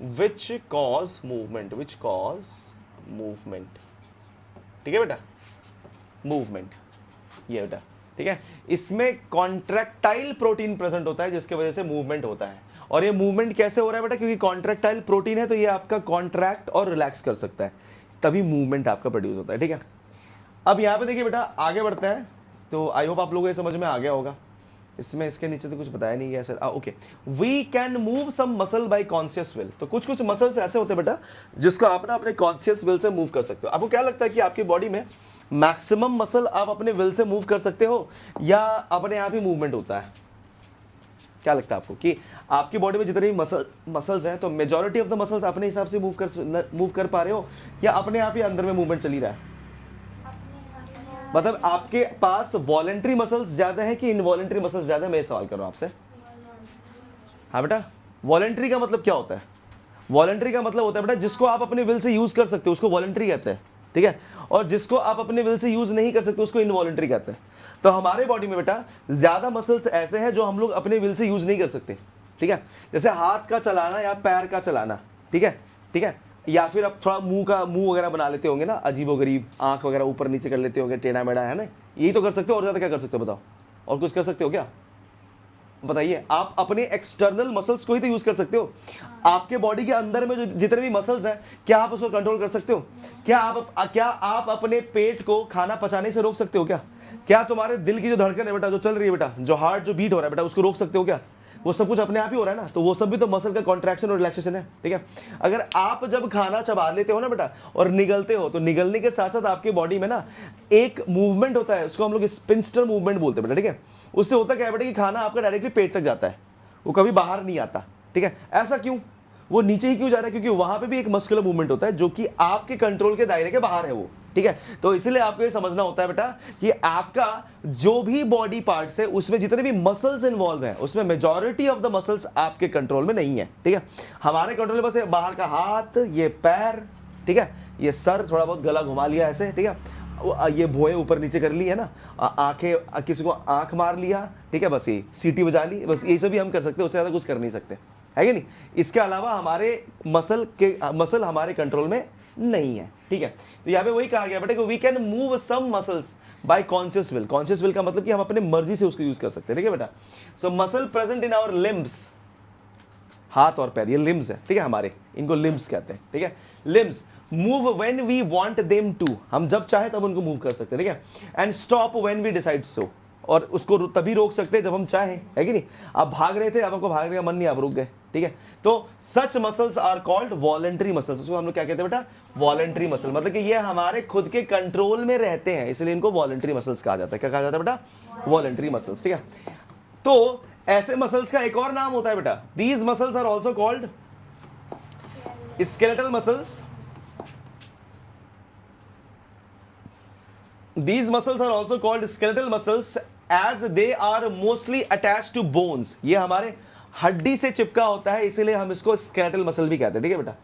which cause movement, ठीक है बेटा, मूवमेंट, ये बेटा, ठीक है। इसमें कॉन्ट्रैक्टाइल प्रोटीन प्रेजेंट होता है जिसकी वजह से मूवमेंट होता है। और ये मूवमेंट कैसे हो रहा है बेटा? क्योंकि कॉन्ट्रैक्टाइल प्रोटीन है तो ये आपका कॉन्ट्रैक्ट और रिलैक्स कर सकता है, तभी मूवमेंट आपका प्रोड्यूस होता है, ठीक है। अब यहाँ पे देखिए बेटा, आगे बढ़ते हैं। तो आई होप आप लोगों को ये समझ में आ गया होगा। इसमें इसके नीचे तो कुछ बताया नहीं गया sir. Okay, we can move some muscle by conscious will. तो कुछ कुछ मसल्स ऐसे होते हैं बेटा जिसको आप ना अपने कॉन्शियस विल से मूव कर सकते हो। आपको क्या लगता है कि आपकी बॉडी में मैक्सिमम मसल आप अपने विल से मूव कर सकते हो या अपने आप ही मूवमेंट होता है? क्या लगता है आपको कि आपकी बॉडी में जितने भी मसल्स हैं तो मेजॉरिटी ऑफ द मसल्स अपने हिसाब से मूव कर पा रहे हो या अपने आप ही अंदर में मूवमेंट चली रहा है? मतलब आपके पास वॉलेंट्री मसल्स ज्यादा है कि इनवॉलेंट्री मसल्स ज्यादा है? मैं सवाल कर रहा हूं आपसे। हाँ बेटा, वॉलेंट्री का मतलब क्या होता है? वॉलेंट्री का मतलब होता है बेटा जिसको आप अपने विल से यूज कर सकते हो उसको वॉलेंट्री कहते हैं, ठीक है। और जिसको आप अपने विल से यूज नहीं कर सकते उसको इनवॉलेंट्री कहते हैं। तो हमारे बॉडी में बेटा ज्यादा मसल्स ऐसे हैं जो हम लोग अपने विल से यूज नहीं कर सकते, ठीक है। जैसे हाथ का चलाना या पैर का चलाना, ठीक है, ठीक है। या फिर आप थोड़ा मुंह वगैरह बना लेते होंगे ना, अजीबोगरीब, आंख वगैरह ऊपर नीचे कर लेते होंगे, टेढ़ा मेढ़ा, है ना, यही तो कर सकते हो। और ज्यादा क्या कर सकते हो बताओ? और कुछ कर सकते हो क्या? बताइए। आप अपने एक्सटर्नल मसल्स को ही तो यूज कर सकते हो। आपके बॉडी के अंदर में जो जितने भी मसल्स हैं, क्या आप उसको कंट्रोल कर सकते हो? क्या आप अपने पेट को खाना पचाने से रोक सकते हो क्या? क्या तुम्हारे दिल की जो धड़कन है बेटा, जो चल रही है बेटा, जो हार्ट जो बीट हो रहा है बेटा, उसको रोक सकते हो क्या? वो सब कुछ अपने आप ही हो रहा है ना। तो वो सब भी तो मसल का कॉन्ट्रैक्शन और रिलैक्सेशन है, ठीक है। अगर आप जब खाना चबा लेते हो ना बेटा और निगलते हो, तो निगलने के साथ साथ आपके बॉडी में ना एक मूवमेंट होता है, उसको हम लोग स्पिंस्टर मूवमेंट बोलते हैं बेटा, ठीक है। उससे होता क्या है बेटा कि खाना आपका डायरेक्टली पेट तक जाता है, वो कभी बाहर नहीं आता, ठीक है। ऐसा क्यों? वो नीचे ही क्यों जा रहा है? क्योंकि वहां पे भी एक मस्कुलर मूवमेंट होता है जो कि आपके कंट्रोल के दायरे के बाहर है वो, ठीक है। तो इसलिए आपको ये समझना होता है बेटा कि आपका जो भी बॉडी पार्ट्स है उसमें जितने भी मसल्स इन्वॉल्व हैं उसमें मेजॉरिटी ऑफ द मसल्स आपके कंट्रोल में नहीं है, ठीक है। हमारे कंट्रोल में बस बाहर का हाथ, ये पैर, ठीक है, ये सर, थोड़ा बहुत गला घुमा लिया ऐसे, ठीक है, ये भुएं ऊपर नीचे कर ली है ना, आंखें, किसी को आंख मार लिया, ठीक है, बस ये सीटी बजा ली, बस ये सब भी हम कर सकते हैं, उससे ज्यादा कुछ कर नहीं सकते, है कि नहीं। इसके अलावा हमारे मसल हमारे कंट्रोल में नहीं है, ठीक है। तो यहाँ पे वही कहा गया बेटा कि we can move some muscles by conscious will. Conscious will का मतलब कि हम अपने मर्जी से उसको यूज कर सकते हैं, ठीक है बेटा। So muscle present in our limbs, हाथ और पैर, ये लिम्स है, ठीक है, हमारे, इनको लिम्स कहते हैं, ठीक है। Limbs move when we want them to, हम जब चाहे तब उनको मूव कर सकते हैं, ठीक है। And stop when we decide so, और उसको तभी रोक सकते हैं जब हम चाहें, है कि नहीं। आप भाग रहे थे, अब आपको भागने का मन नहीं, आप रुक गए, ठीक है। तो such muscles are called voluntary muscles, उसको हम लोग क्या कहते हैं बेटा, वॉलंटरी मसल, मतलब कि ये हमारे खुद के कंट्रोल में रहते हैं, इसलिए इनको वॉलंटरी मसल्स कहा जाता है। क्या कहा जाता है बेटा, वॉलंटरी मसल्स, ठीक है। तो ऐसे मसल्स का एक और नाम होता है बेटा, these muscles are also called skeletal muscles. These muscles are also called skeletal muscles as they are mostly attached to bones. ये हमारे हड्डी से चिपका होता है, इसीलिए हम इसको skeletal muscle भी कहते हैं, ठीक है बेटा।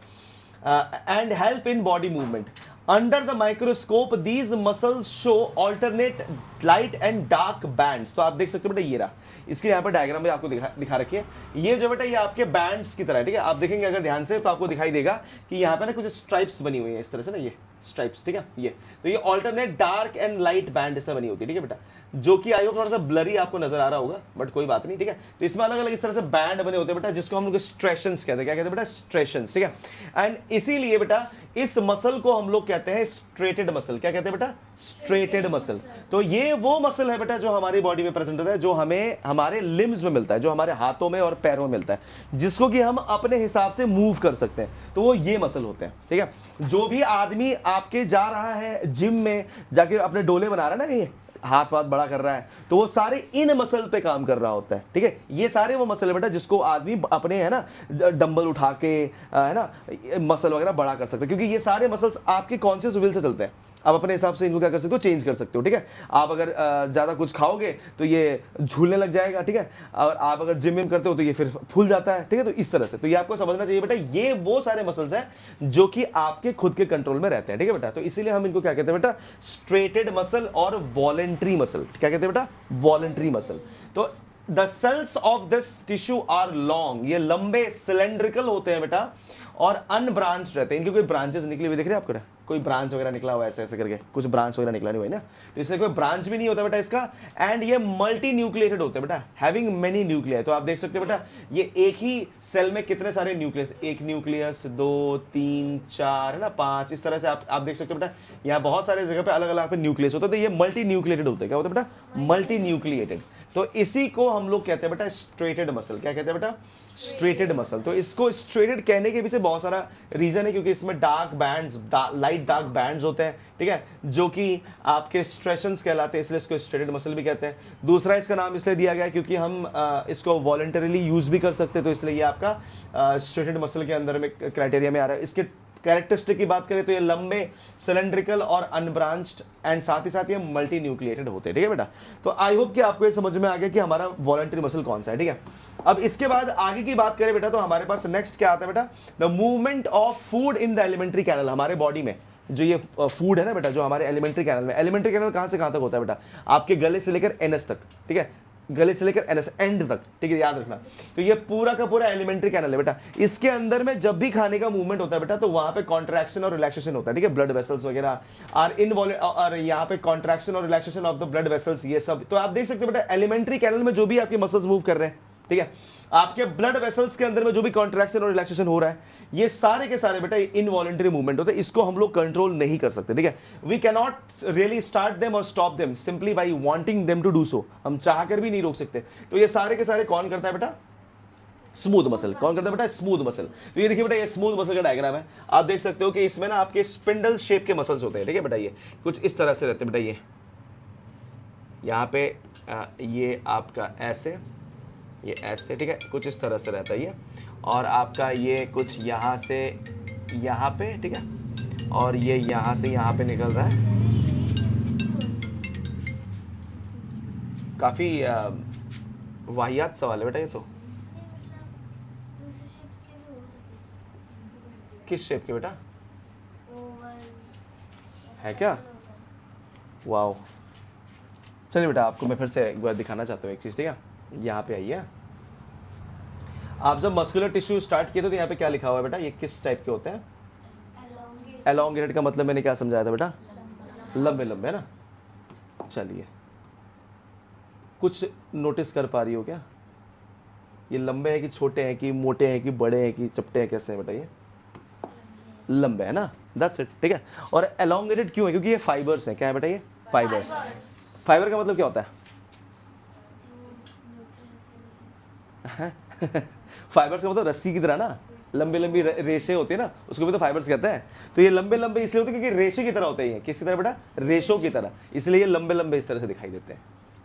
And help in body movement. Under the microscope, these muscles show alternate light and dark bands. तो आप देख सकते हो बेटा, ये रहा, इसके यहाँ पर डायग्राम में आपको दिखा रखी है। ये जो बेटा ये आपके बैंड्स की तरह है, ठीक है। आप देखेंगे अगर ध्यान से तो आपको दिखाई देगा कि यहाँ पे ना कुछ स्ट्राइप्स बनी हुई है इस तरह से ना, ये स्ट्राइप्स, ठीक है। ये तो ये alternate dark and light band इससे बनी होती है, ठीक है बेटा, जो कि आई होप थोड़ा सा ब्लरी आपको नजर आ रहा होगा, बट कोई बात नहीं, ठीक है। तो इसमें अलग अलग इस तरह से बैंड बने होते हैं बेटा, जिसको हम लोग स्ट्रेशंस कहते हैं। क्या कहते हैं बेटा, स्ट्रेशंस, ठीक है। एंड इसीलिए बेटा इस मसल को हम लोग कहते हैं स्ट्रेटेड मसल। क्या कहते हैं बेटा, स्ट्रेटेड मसल। तो ये वो मसल है बेटा जो हमारी बॉडी में प्रेजेंट होता है, जो हमें हमारे लिम्स में मिलता है, जो हमारे हाथों में और पैरों में मिलता है, जिसको कि हम अपने हिसाब से मूव कर सकते हैं, तो वो ये मसल होते हैं, ठीक है। जो भी आदमी आपके जा रहा है जिम में जाके अपने डोले बना रहा है ना, ये हाथ वाथ बड़ा कर रहा है, तो वो सारे इन मसल पे काम कर रहा होता है, ठीक है। ये सारे वो मसल है बेटा जिसको आदमी अपने, है ना, डंबल उठा के, है ना, मसल वगैरह बड़ा कर सकता है, क्योंकि ये सारे मसल्स आपके कॉन्शियस विल से चलते हैं। आप अपने हिसाब से इनको क्या कर सकते हो, चेंज कर सकते हो, ठीक है। आप अगर ज़्यादा कुछ खाओगे तो ये झूलने लग जाएगा, ठीक है। और आप अगर जिम विम करते हो तो ये फिर फूल जाता है, ठीक है। तो इस तरह से, तो ये आपको समझना चाहिए बेटा, ये वो सारे मसल्स हैं जो कि आपके खुद के कंट्रोल में रहते हैं, ठीक है बेटा। तो इसीलिए हम इनको क्या कहते हैं बेटा, स्ट्रेटेड मसल और वॉलेंट्री मसल। क्या कहते हैं बेटा, वॉलेंट्री मसल। तो the cells of this tissue are long, ये लंबे सिलेंड्रिकल होते हैं बेटा, और अनब्रांच रहते हैं। इनकी कोई ब्रांचेस निकली हुई दिख रही है आपको, कोई ब्रांच वगैरह निकला हुआ ऐसे ऐसे करके, कुछ ब्रांच वगैरह निकला नहीं हुआ है ना, तो इससे कोई ब्रांच भी नहीं होता बेटा इसका। एंड ये मल्टी न्यूक्लिएटेड होते हैं बेटा, हैविंग मेनी न्यूक्लियर। तो आप देख सकते हो बेटा, ये एक ही सेल में कितने सारे न्यूक्लियस, एक न्यूक्लियस, 2 3 4, है ना, 5, इस तरह से आप देख सकते हो बेटा, यहाँ बहुत सारे जगह पे अलग अलग पे न्यूक्लियस होते हैं। तो ये मल्टी न्यूक्लिएटेड होते हैं। क्या होता है बेटा, मल्टी न्यूक्लिएटेड। तो इसी को हम लोग कहते हैं बेटा स्ट्रेटेड मसल। क्या कहते हैं बेटा, स्ट्रेटेड मसल। तो इसको स्ट्रेटेड कहने के पीछे बहुत सारा रीजन है, क्योंकि इसमें dark bands, light dark bands होते हैं, ठीक है, जो कि आपके स्ट्रेशंस कहलाते हैं, इसलिए इसको स्ट्रेटेड मसल भी कहते हैं। दूसरा इसका नाम इसलिए दिया गया क्योंकि हम इसको वॉलंटरीली यूज भी कर सकते हैं, तो इसलिए ये आपका स्ट्रेटेड मसल के अंदर में क्राइटेरिया में आ रहा है। इसके कैरेक्टरिस्टिक की बात करें तो ये लंबे, सिलेंड्रिकल और अनब्रांच्ड, एंड साथ ही साथ ये मल्टी न्यूक्लिएटेड होते हैं, ठीक है बेटा। तो आई होप कि आपको ये समझ में आ गया कि हमारा वॉलंटरी मसल कौन सा है, ठीक है। अब इसके बाद आगे की बात करें बेटा, तो हमारे पास नेक्स्ट क्या आता है बेटा, the movement of food in the alimentary canal. हमारे बॉडी में जो ये फूड है ना बेटा, जो हमारे एलिमेंट्री कैनल में, एलिमेंट्री कैनल कहां से कहां तक होता है बेटा, आपके गले से लेकर एनस तक, ठीक है, गले से लेकर एनस एंड तक, ठीक है, याद रखना। तो ये पूरा का पूरा एलिमेंट्री कैनल है बेटा। इसके अंदर में जब भी खाने का मूवमेंट होता है बेटा, तो वहां पे कॉन्ट्रैक्शन और रिलैक्सेशन होता है, ठीक है। ब्लड वेसल्स वगैरह आर इनवॉल्व, और यहाँ पे कॉन्ट्रैक्शन और relaxation of the blood vessels, ये सब। तो आप देख सकते हो बेटा, एलिमेंट्री कैनल में जो भी आपके मसल्स मूव कर रहे हैं, ठीक है, आपके ब्लड वेसल्स के अंदर में जो भी कॉन्ट्रैक्शन और रिलैक्सेशन हो रहा है, ये सारे के सारे बेटा इनवॉलंटरी मूवमेंट होते हैं। इसको हम लोग कंट्रोल नहीं कर सकते, ठीक है। We can not really start them or stop them simply by wanting them to do so. हम चाहकर भी नहीं रोक सकते। तो ये सारे के सारे कौन करता है बेटा, स्मूथ मसल। कौन करता है बेटा, स्मूथ मसल। तो ये देखिए बेटा, ये स्मूथ मसल का डायग्राम है। आप देख सकते हो कि इसमें ना आपके स्पिंडल शेप के मसल्स होते हैं, ठीक है बेटा। ये कुछ इस तरह से रहते हैं बेटा, ये यहाँ पे ये आपका ऐसे, ये ऐसे, ठीक है, कुछ इस तरह से रहता है ये, और आपका ये कुछ यहाँ से यहाँ पे, ठीक है, और ये यहाँ से यहाँ पे निकल रहा है। काफी वाहियात सवाल है बेटा ये तो। किस शेप के बेटा है क्या, वाओ। चलिए बेटा, आपको मैं फिर से एक बार दिखाना चाहता हूँ एक चीज़, ठीक है। यहाँ पे आइए, आप जब मस्कुलर टिश्यू स्टार्ट किए थे तो यहाँ पे क्या लिखा हुआ है बेटा, ये किस टाइप के होते हैं, एलोंगेटेड का मतलब मैंने क्या समझाया था बेटा, लंबे लंबे, है ना। चलिए, कुछ नोटिस कर पा रही हो क्या, ये लंबे हैं कि छोटे हैं कि मोटे हैं कि बड़े हैं कि चपटे हैं, कैसे हैं बेटा? ये लंबे है ना, दैट्स इट, ठीक है। और एलोंगेटेड क्यों है? क्योंकि ये फाइबर्स हैं। क्या है बेटा? ये फाइबर्स। फाइबर का मतलब क्या होता है? फाइबर्स का मतलब रस्सी की तरह ना, लंबी लंबी रेशे होती है ना, उसको भी तो फाइबर्स कहते हैं। तो ये लंबे लंबे इसलिए होते हैं क्योंकि रेशे की तरह होते हैं। ये किसकी तरह बेटा? रेशों की तरह, इसलिए ये लंबे लंबे इस तरह से दिखाई देते हैं,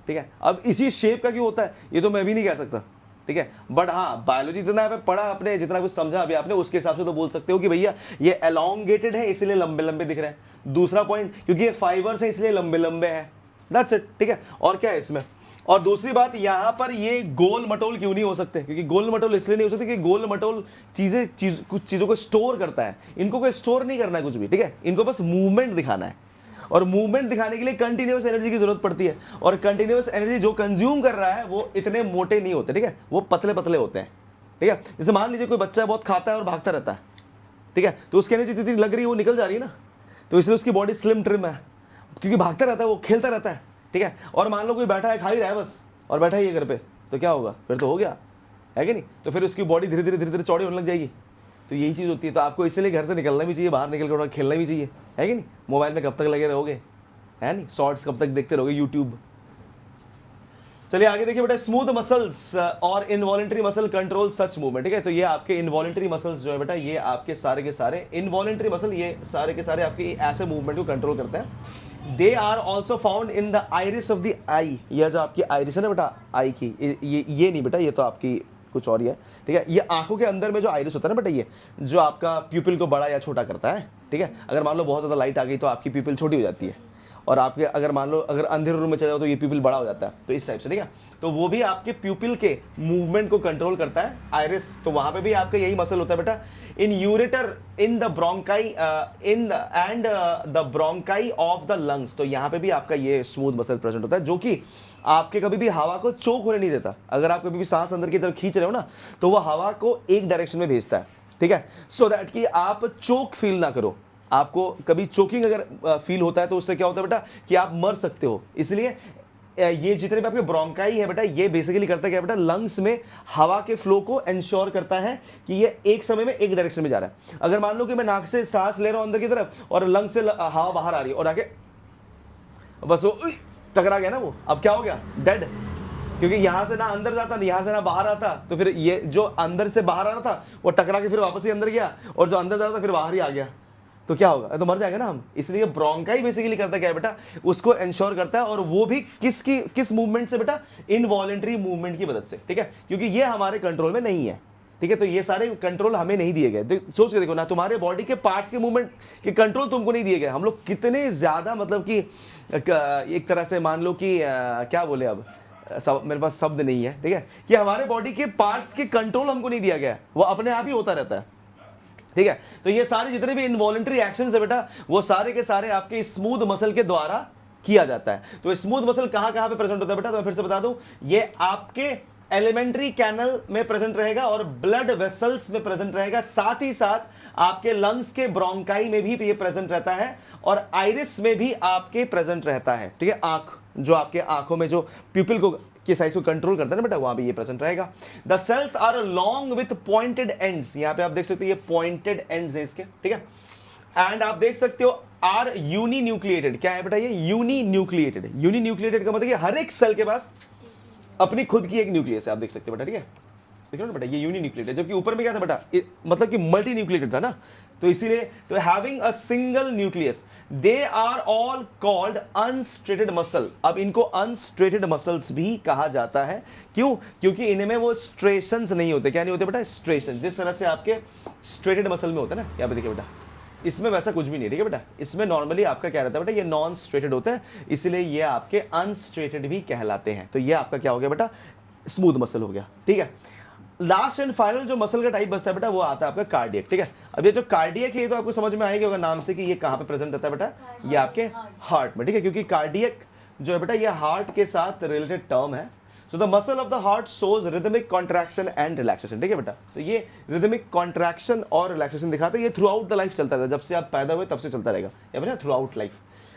ठीक है। अब इसी शेप का क्यों होता है ये तो मैं भी नहीं कह सकता, ठीक है। बट हाँ, बायोलॉजी जितना पढ़ा आपने, जितना कुछ समझा अभी आपने, उसके हिसाब से तो बोल सकते हो कि भैया ये एलोंगेटेड है इसलिए लंबे लंबे दिख रहे हैं। दूसरा पॉइंट, क्योंकि ये फाइबर्स है इसलिए लंबे लंबे हैं, दैट्स इट, ठीक है। और क्या है इसमें? और दूसरी बात, यहां पर ये गोल मटोल क्यों नहीं हो सकते? क्योंकि गोल मटोल इसलिए नहीं हो सकते कि गोल मटोल कुछ चीजों को स्टोर करता है। इनको कोई स्टोर नहीं करना है कुछ भी, ठीक है। इनको बस मूवमेंट दिखाना है, और मूवमेंट दिखाने के लिए कंटिन्यूअस एनर्जी की जरूरत पड़ती है। और कंटिन्यूअस एनर्जी जो कंज्यूम कर रहा है वो इतने मोटे नहीं होते, ठीक है, वो पतले पतले होते हैं, ठीक है। जैसे मान लीजिए कोई बच्चा बहुत खाता है और भागता रहता है, ठीक है, तो उसकी एनर्जी जितनी लग रही है वो निकल जा रही है ना, तो इसलिए उसकी बॉडी स्लिम ट्रिम है, क्योंकि भागता रहता है, वो खेलता रहता है, ठीक है। और मान लो कोई बैठा है, खा ही रहा है बस, और बैठा ही है घर पे, तो क्या होगा? फिर तो हो गया, है कि नहीं? तो फिर उसकी बॉडी धीरे धीरे चौड़ी होने लग जाएगी। तो यही चीज़ होती है। तो आपको इसलिए घर से निकलना भी चाहिए, बाहर निकल कर खेलना भी चाहिए, है कि नहीं? मोबाइल में कब तक लगे रहोगे, है नहीं? शॉर्ट्स कब तक देखते रहोगे, यूट्यूब। चलिए आगे देखिए बेटा, स्मूथ मसल्स और इनवॉलेंट्री मसल कंट्रोल सच मूवमेंट, ठीक है। तो ये आपके इनवॉलेंट्री मसल्स जो है बेटा, ये आपके सारे के सारे इनवॉलेंट्री मसल, ये सारे के सारे आपके ऐसे मूवमेंट को कंट्रोल करते हैं। They are also found in the iris of the eye. यह जो आपकी आइरिस है ना बेटा, आई की, ये नहीं बेटा, ये तो आपकी कुछ और ही है, ठीक है। ये आंखों के अंदर में जो आइरिस होता है ना बेटा, ये जो आपका प्यूपिल को बड़ा या छोटा करता है, ठीक है। अगर मान लो बहुत ज़्यादा लाइट आ गई तो आपकी प्यूपिल छोटी हो जाती है, और आपके अगर मान लो अगर अंधेरे रूम में चले जाओ तो ये प्यूपिल बड़ा हो जाता है, तो इस टाइप से, ठीक है। तो वो भी आपके प्यूपिल के मूवमेंट को कंट्रोल करता है, आइरिस। तो वहां पे भी आपका यही मसल होता है बेटा। In ureter, in the bronchi, in and the bronchi of the lungs, तो यहाँ पे भी आपका ये स्मूथ मसल प्रेजेंट होता है, जो कि आपके कभी भी हवा को चोक होने नहीं देता। अगर आप कभी भी सांस अंदर की तरफ खींच रहे हो ना, तो वो हवा को एक डायरेक्शन में भेजता है, ठीक है, सो दैट कि आप चोक फील ना करो। आपको कभी चोकिंग अगर फील होता है तो उससे क्या होता है बेटा कि आप मर सकते हो। इसलिए ये जितने भी आपके ब्रोंकाई है बेटा, ये बेसिकली करता है क्या बेटा, लंग्स में हवा के फ्लो को इंश्योर करता है कि ये एक समय में एक डायरेक्शन में जा रहा है। अगर मान लो कि मैं नाक से सांस ले रहा हूं अंदर की तरफ और लंग्स से हवा बाहर आ रही है और आगे बस वो टकरा गया ना, वो अब क्या हो गया, डेड। क्योंकि यहां से ना अंदर जाता, यहां से ना बाहर आता, तो फिर ये जो अंदर से बाहर आ रहा था वो टकरा के फिर वापस ही अंदर गया, और जो अंदर जा रहा था फिर बाहर ही आ गया, तो क्या होगा, तो मर जाएगा ना हम। इसलिए ब्रोंकाई बेसिकली करता क्या है बेटा, उसको इंश्योर करता है, और वो भी किस मूवमेंट से बेटा, इनवॉलेंट्री मूवमेंट की मदद से, ठीक है, क्योंकि ये हमारे कंट्रोल में नहीं है, ठीक है। तो ये सारे कंट्रोल हमें नहीं दिए गए। सोच के देखो ना, तुम्हारे बॉडी के पार्ट्स के मूवमेंट के कंट्रोल तुमको नहीं दिए गए। हम लोग कितने ज्यादा, मतलब कि एक तरह से मान लो कि क्या बोले, अब मेरे पास शब्द नहीं है, ठीक है, कि हमारे बॉडी के पार्ट्स के कंट्रोल हमको नहीं दिया गया, वो अपने आप ही होता रहता है, ठीक है। तो ये सारे जितने भी इनवॉलेंट्री एक्शंस है बेटा, वो सारे के सारे आपके स्मूथ मसल के द्वारा किया जाता है। तो स्मूथ मसल कहां कहां पे प्रेजेंट होता है बेटा, तो मैं फिर से बता दूं, ये आपके एलिमेंट्री कैनल में प्रेजेंट रहेगा और ब्लड वेसल्स में प्रेजेंट रहेगा, साथ ही साथ आपके लंग्स के ब्रोंकाई में भी ये प्रेजेंट रहता है, और आइरिस में भी आपके प्रेजेंट रहता है, ठीक है। आंख, जो आपके आंखों में जो प्यूपिल को के साइज को कंट्रोल करता है ना बेटा, वहां भी ये प्रेजेंट रहेगा। The cells are long with pointed ends, यहां पे आप देख सकते हो ये पॉइंटेड एंड्स है इसके, ठीक है। एंड आप देख सकते हो आर यूनी न्यूक्लिएटेड, क्या है बेटा ये, यूनी न्यूक्लिएटेड। यूनी न्यूक्लिएटेड का मतलब हर एक सेल के पास अपनी खुद की एक न्यूक्लियस है, आप देख सकते हो बेटा, ठीक है। देख रहे हो ना बेटा, ये यूनी न्यूक्लिएटेड, जबकि ऊपर में क्या था बेटा, मतलब कि मल्टी न्यूक्लिएटेड था ना, तो इसीलिए तो having a single nucleus, they are all called unstriated muscle. अब इनको अनस्ट्रेटेड मसल्स भी कहा जाता है, क्यों, क्योंकि इनमें वो स्ट्रेशंस नहीं होते। क्या नहीं होते बेटा, स्ट्रेशन, जिस तरह से आपके स्ट्रेटेड मसल में होता है ना, यहाँ पे देखिए बेटा, इसमें वैसा कुछ भी नहीं, ठीक है बेटा। इसमें नॉर्मली आपका क्या रहता है बेटा, ये नॉन स्ट्रेटेड होता है, इसलिए ये आपके अनस्ट्रेटेड भी कहलाते हैं। तो ये आपका क्या हो गया बेटा, स्मूथ मसल हो गया, ठीक है। लास्ट एंड फाइनल जो मसल का टाइप बचता है बेटा, वो आता है आपका कार्डियक, ठीक है। अब ये जो कार्डियक है, ये तो आपको समझ में आएगा होगा नाम से कि ये कहां पे प्रेजेंट रहता है बेटा, ये आपके हार्ट में, ठीक है, क्योंकि कार्डियक जो है बेटा, ये हार्ट के साथ रिलेटेड टर्म है। So the muscle of the heart shows rhythmic contraction and relaxation, ठीक है बेटा। तो ये रिदमिक कॉन्ट्रैक्शन और रिलैक्सेशन दिखाता है, ये थ्रू आउट द लाइफ चलता है, जब से आप पैदा हुए तब से चलता रहेगा, या बेटा throughout life.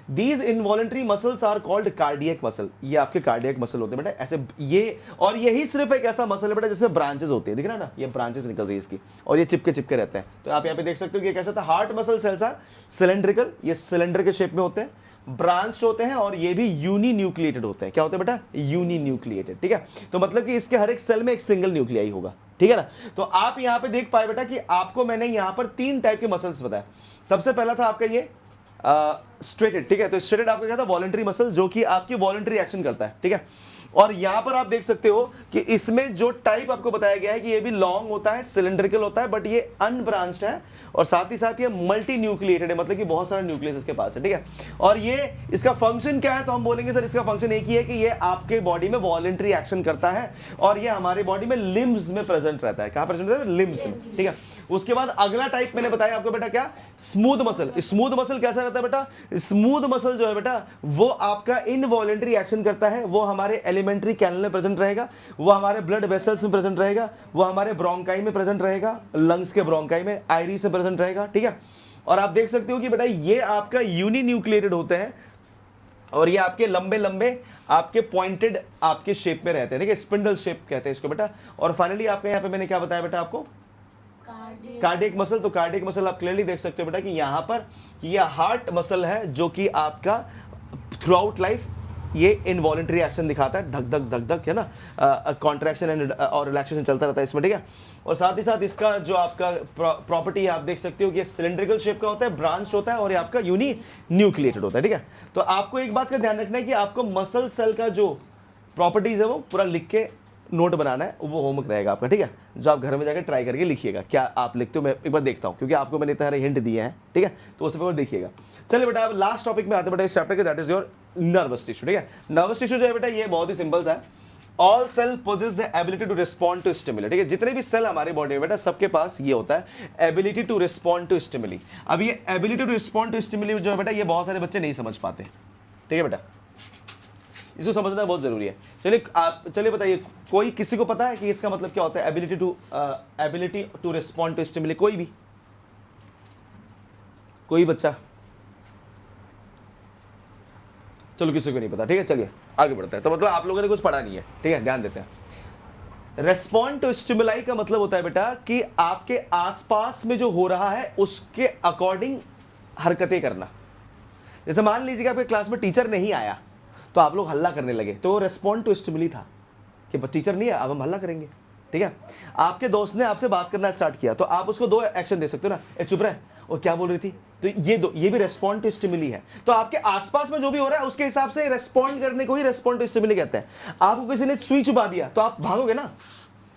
These involuntary muscles are called cardiac muscle, ये आपके कार्डियक मसल होते हैं बेटा, ऐसे ये, और यही सिर्फ एक ऐसा मसल है बेटा जिसमें ब्रांचेस होती है, दिख रहा है ना, ये ब्रांचेस निकल रही है इसकी, और ये चिपके चिपके रहते हैं। तो आप यहाँ पे देख सकते हो कि ये कैसा था, heart muscle cells are cylindrical, ये सिलेंडर के शेप में होते हैं, ब्रांच होते हैं, और ये भी यूनी न्यूक्लिएटेड होते हैं। क्या होते हैं बेटा? यूनी न्यूक्लिएटेड, ठीक है। तो मतलब कि इसके हर एक सेल में एक सिंगल न्यूक्लियाई होगा, ठीक है ना। तो आप यहाँ पे देख पाए बेटा कि आपको मैंने यहाँ पर 3 टाइप के मसल्स बताया। सबसे पहला था आपका ये स्ट्रेटेड, ठीक है। तो स्ट्रेटेड आपका क्या था? वॉलंटरी मसल, जो कि आपकी वॉलंटरी एक्शन करता है, ठीक है। और यहां पर आप देख सकते हो कि इसमें जो टाइप आपको बताया गया है कि ये भी लॉन्ग होता है, सिलेंड्रिकल होता है, बट ये अनब्रांच्ड है, और साथ ही साथ ये मल्टी न्यूक्लिएटेड है, मतलब कि बहुत सारा न्यूक्लियस इसके पास है, ठीक है। और ये इसका फंक्शन क्या है? तो हम बोलेंगे सर इसका फंक्शन एक ही है कि ये आपके बॉडी में वॉलंटरी एक्शन करता है, और ये हमारे बॉडी में लिम्स में प्रेजेंट रहता है। कहां प्रेजेंट रहता है? लिम्स में, ठीक है। उसके बाद अगला टाइप मैंने बताया आपको बेटा, क्या? Smooth muscle. स्मूथ मसल कैसा रहता है बेटा? स्मूथ मसल जो है बेटा वो आपका इनवॉलंटरी एक्शन करता है, वो हमारे एलिमेंट्री कैनल में प्रेजेंट रहेगा, वो हमारे ब्लड वेसल्स में प्रेजेंट रहेगा, वो हमारे ब्रोंकाई में प्रेजेंट रहेगा, लंग्स के ब्रोंकाई में, आइरिस में प्रेजेंट रहेगा, ठीक है। और आप देख सकते हो कि बेटा ये आपका यूनी न्यूक्लिएटेड होते हैं, और ये आपके लंबे लंबे आपके पॉइंटेड आपके शेप में रहते हैं, ठीक है। स्पिंडल शेप कहते हैं इसको बेटा। और फाइनली आपके यहाँ पे मैंने क्या बताया बेटा आपको? Cardiac muscle. तो कार्डियक मसल आप क्लियरली देख सकते हो बेटा कि यहां पर ये हार्ट मसल है, जो कि आपका थ्रू आउट लाइफ ये इनवॉलंटरी एक्शन दिखाता है, धक धक धक धक, है ना, कॉन्ट्रैक्शन एंड और रिलैक्सेशन चलता रहता है इसमें, ठीक है। और साथ ही साथ इसका जो आपका प्रॉपर्टी है आप देख सकते हो कि ये सिलेंड्रिकल शेप का होता है, ब्रांच्ड होता है, और ये आपका यूनी न्यूक्लिएटेड होता है, ठीक है। तो आपको एक बात का ध्यान रखना है कि आपको मसल सेल का जो प्रॉपर्टीज है वो पूरा लिख के नोट बनाना है, वो होमवर्क रहेगा आपका, ठीक है। जो आप घर में जाकर ट्राई करके लिखिएगा। क्या आप लिखते हो? मैं एक बार देखता हूँ, क्योंकि आपको मैंने इतने सारे हिंट दिए हैं, ठीक है। तो उससे पहले देखिएगा। चलिए बेटा अब लास्ट टॉपिक में आते बेटा इस चैप्टर के, that is your nervous tissue, ठीक है। नर्वस टिश्यू जो है बेटा ये बहुत ही सिंपल सा है। All cells possess the ability to respond to stimuli, ठीक है। जितने भी सेल हमारे बॉडी में बेटा सबके पास ये होता है, ability to respond to stimuli. अब ये ability to respond to stimuli जो है बेटा ये बहुत सारे बच्चे नहीं समझ पाते, ठीक है बेटा, इसको समझना बहुत जरूरी है। चलिए बताइए, कोई किसी को पता है कि इसका मतलब क्या होता है? Ability to respond to stimuli. कोई बच्चा? चलो किसी को नहीं पता, ठीक है। चलिए आगे बढ़ते हैं। तो मतलब आप लोगों ने कुछ पढ़ा नहीं है, ठीक है, ध्यान देते हैं। रेस्पॉन्ड टू स्टिमुलाई का मतलब होता है बेटा कि आपके आसपास में जो हो रहा है उसके अकॉर्डिंग हरकतें करना। जैसे मान लीजिए कि आपके क्लास में टीचर नहीं आया तो आप लोग हल्ला करने लगे, तो रेस्पॉन्ड टू स्टिमुली था कि टीचर नहीं है, अब हम हल्ला करेंगे, ठीक है। आपके दोस्त ने आपसे बात करना स्टार्ट किया तो आप उसको 2 एक्शन दे सकते हो ना, ए चुप रहे, और क्या बोल रही थी, तो ये भी रेस्पॉन्ड टू स्टिमुली है। तो आपके आसपास में जो भी हो रहा है उसके हिसाब से रेस्पॉन्ड करने को ही रेस्पॉन्ड टू स्टिमुली कहते हैं। आपको किसी ने सुई चुबा दिया तो आप भागोगे ना,